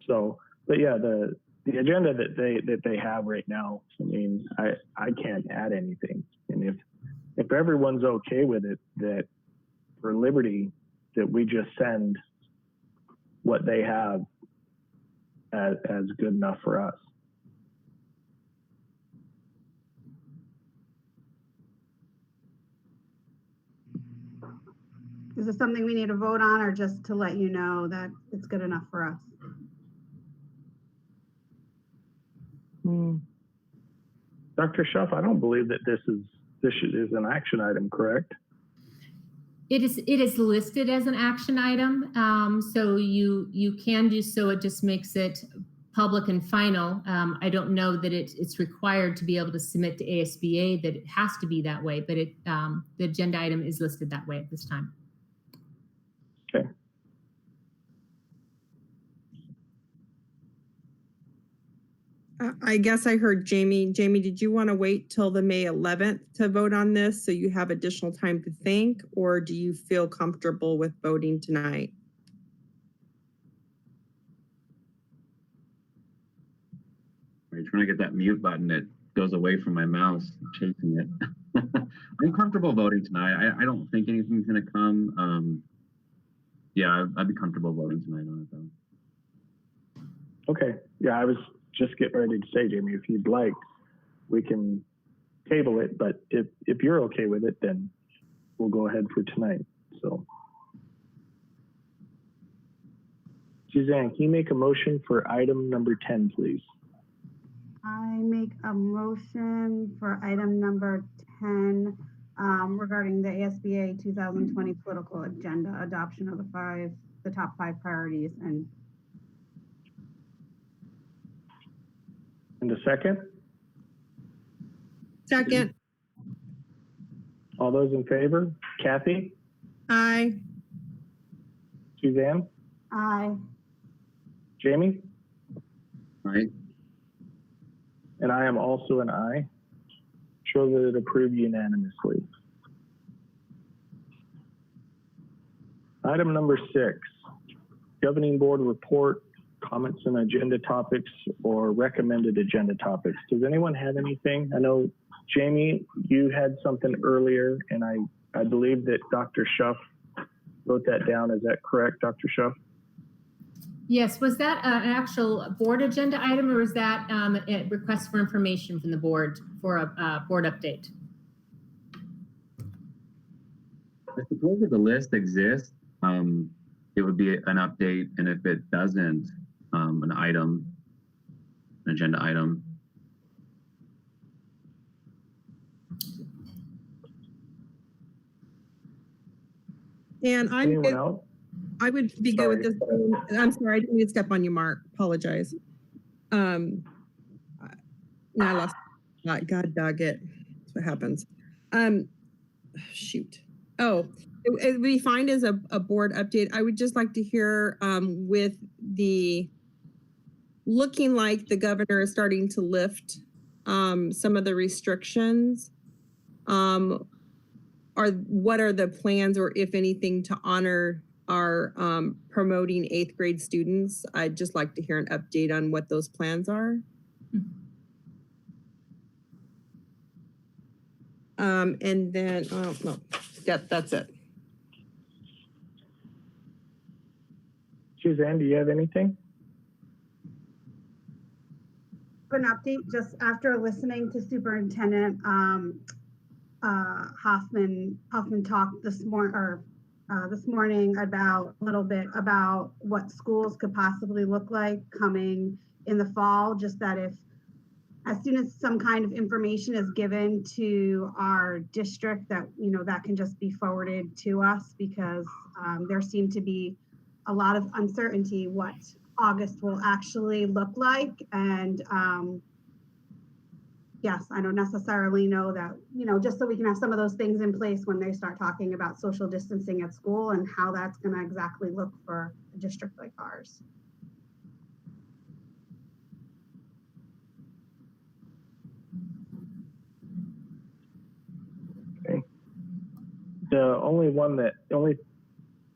So, but yeah, the agenda that they have right now, I mean, I can't add anything. And if everyone's okay with it, that for Liberty, that we just send what they have as good enough for us. Is this something we need to vote on, or just to let you know that it's good enough for us? Dr. Schuff, I don't believe that this is an action item, correct? It is listed as an action item, so you can do so. It just makes it public and final. I don't know that it's required to be able to submit to ASBA that it has to be that way, but the agenda item is listed that way at this time. Okay. I guess I heard Jamie. Jamie, did you want to wait till the May 11th to vote on this so you have additional time to think, or do you feel comfortable with voting tonight? I'm trying to get that mute button that goes away from my mouse, chasing it. I'm comfortable voting tonight. I don't think anything's going to come. Yeah, I'd be comfortable voting tonight on it, though. Okay. Yeah, I was just getting ready to say, Jamie, if you'd like, we can table it, but if you're okay with it, then we'll go ahead for tonight. So, Suzanne, can you make a motion for item number 10, please? I make a motion for item number 10 regarding the ASBA 2020 political agenda, adoption of the top 5 priorities. And a second? Second. All those in favor? Kathy? Aye. Suzanne? Aye. Jamie? Right? And I am also an aye. Show that it approved unanimously. Item number 6, governing board report, comments on agenda topics or recommended agenda topics. Does anyone have anything? I know, Jamie, you had something earlier, and I believe that Dr. Schuff wrote that down. Is that correct, Dr. Schuff? Yes, was that an actual board agenda item, or was that a request for information from the board for a board update? I suppose if the list exists, it would be an update, and if it doesn't, an agenda item. And Anyone else? I would be good with this. I'm sorry, I didn't mean to step on you, Mark. Apologize. Now I lost. God dog it. That's what happens. Shoot. Oh, it would be fine as a board update. I would just like to hear with the looking like the governor is starting to lift some of the restrictions. What are the plans, or if anything, to honor our promoting 8th grade students? I'd just like to hear an update on what those plans are. And then, oh no, that's it. Suzanne, do you have anything? An update just after listening to Superintendent Hoffman talk this morning about a little bit about what schools could possibly look like coming in the fall. Just that if, as soon as some kind of information is given to our district, that that can just be forwarded to us, because there seemed to be a lot of uncertainty what August will actually look like. And yes, I don't necessarily know that, just so we can have some of those things in place when they start talking about social distancing at school and how that's going to exactly look for a district like ours. Okay. The only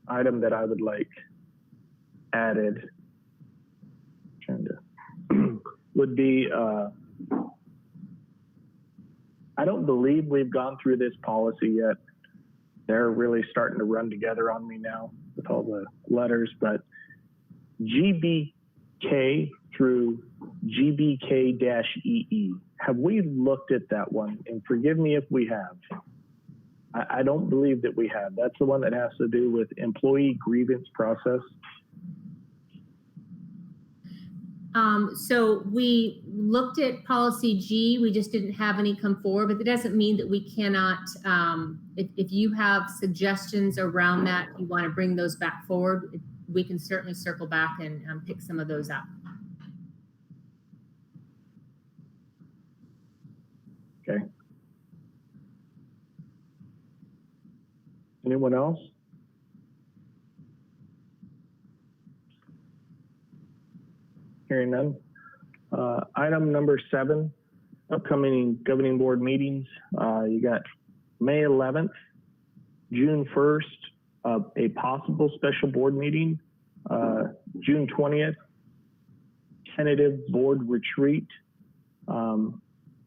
item that I would like added would be, I don't believe we've gone through this policy yet. They're really starting to run together on me now with all the letters, but GBK through GBK-EE, have we looked at that one? And forgive me if we have. I don't believe that we have. That's the one that has to do with employee grievance process. So we looked at policy G, we just didn't have any come forward, but that doesn't mean that we cannot, if you have suggestions around that, you want to bring those back forward, we can certainly circle back and pick some of those up. Okay. Anyone else? Hearing none. Item number 7, upcoming governing board meetings. You got May 11th, June 1st, a possible special board meeting, June 20th, tentative board retreat, and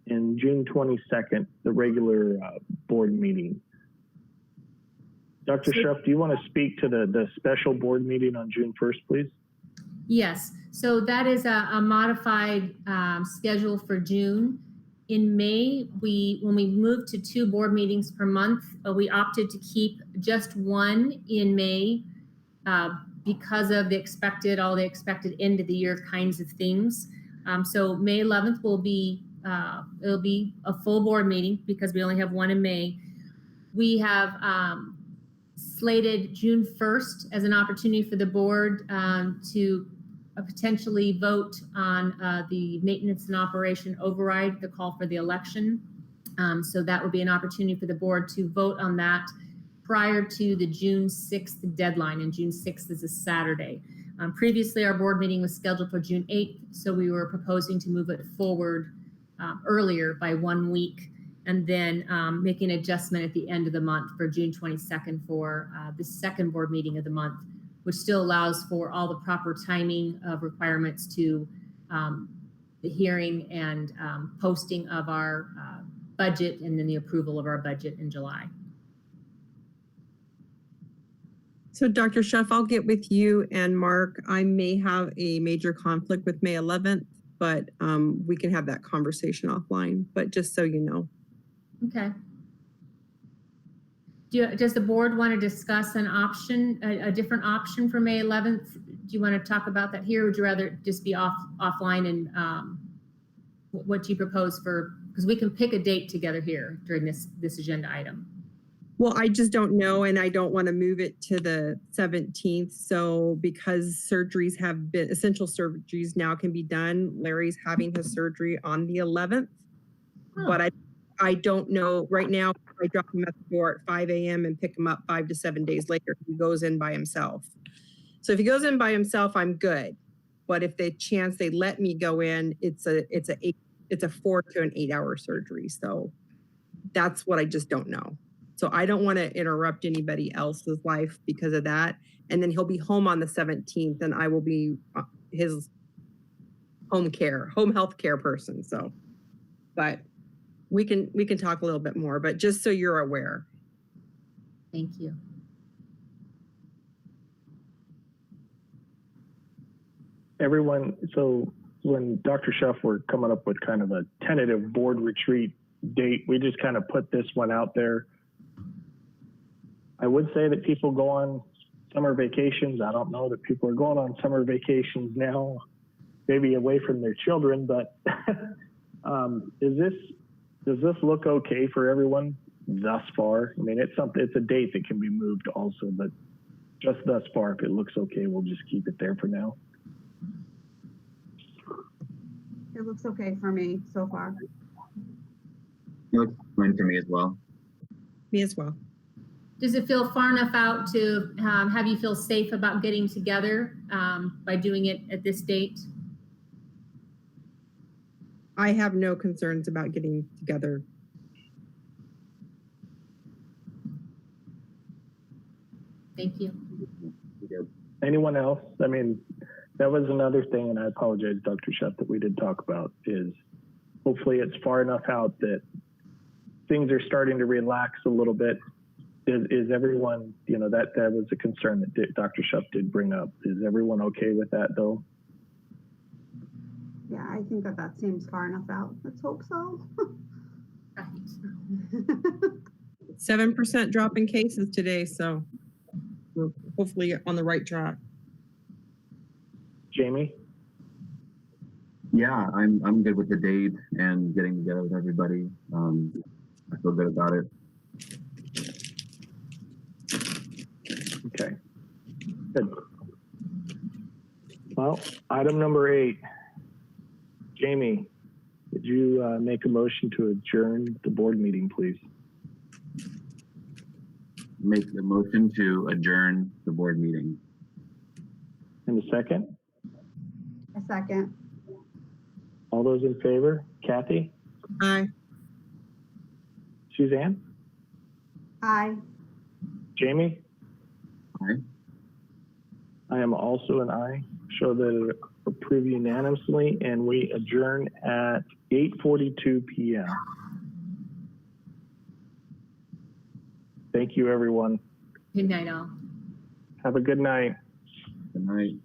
June 22nd, the regular board meeting. Dr. Schuff, do you want to speak to the special board meeting on June 1st, please? Yes, so that is a modified schedule for June. In May, when we moved to 2 board meetings per month, we opted to keep just one in May because of all the expected end of the year kinds of things. So May 11th will be, it'll be a full board meeting because we only have one in May. We have slated June 1st as an opportunity for the board to potentially vote on the maintenance and operation override, the call for the election. So that would be an opportunity for the board to vote on that prior to the June 6th deadline, and June 6th is a Saturday. Previously, our board meeting was scheduled for June 8th, so we were proposing to move it forward earlier by 1 week, and then make an adjustment at the end of the month for June 22nd for the second board meeting of the month, which still allows for all the proper timing of requirements to the hearing and posting of our budget, and then the approval of our budget in July. So Dr. Schuff, I'll get with you and Mark. I may have a major conflict with May 11th, but we can have that conversation offline, but just so you know. Okay. Does the board want to discuss an option, a different option for May 11th? Do you want to talk about that here? Or would you rather just be offline, and what do you propose for, because we can pick a date together here during this agenda item. Well, I just don't know, and I don't want to move it to the 17th. So because surgeries have been, essential surgeries now can be done, Larry's having his surgery on the 11th. But I don't know right now, I drop him at the door at 5 a.m. and pick him up 5 to 7 days later. He goes in by himself. So if he goes in by himself, I'm good. But if they chance they let me go in, it's a 4 to an 8 hour surgery. So that's what I just don't know. So I don't want to interrupt anybody else's life because of that. And then he'll be home on the 17th and I will be his home health care person. So, but we can talk a little bit more, but just so you're aware. Thank you. Everyone, so when Dr. Schuff were coming up with kind of a tentative board retreat date, we just kind of put this one out there. I would say that people go on summer vacations. I don't know that people are going on summer vacations now, maybe away from their children, but does this look okay for everyone thus far? I mean, it's a date that can be moved also, but just thus far, if it looks okay, we'll just keep it there for now. It looks okay for me so far. It looks fine for me as well. Me as well. Does it feel far enough out to have you feel safe about getting together by doing it at this date? I have no concerns about getting together. Thank you. Anyone else? I mean, that was another thing, and I apologize, Dr. Schuff, that we did talk about is hopefully it's far enough out that things are starting to relax a little bit. Is everyone, you know, that was a concern that Dr. Schuff did bring up. Is everyone okay with that though? Yeah, I think that seems far enough out. Let's hope so. 7% drop in cases today, so we're hopefully on the right track. Jamie? Yeah, I'm good with the date and getting together with everybody. I feel good about it. Okay, good. Well, item number 8. Jamie, would you make a motion to adjourn the board meeting, please? Make the motion to adjourn the board meeting. And a second? A second. All those in favor? Kathy? Aye. Suzanne? Aye. Jamie? Aye. I am also an aye. Show that it approved unanimously, and we adjourn at 8:42 p.m. Thank you, everyone. Good night, all. Have a good night. Good night.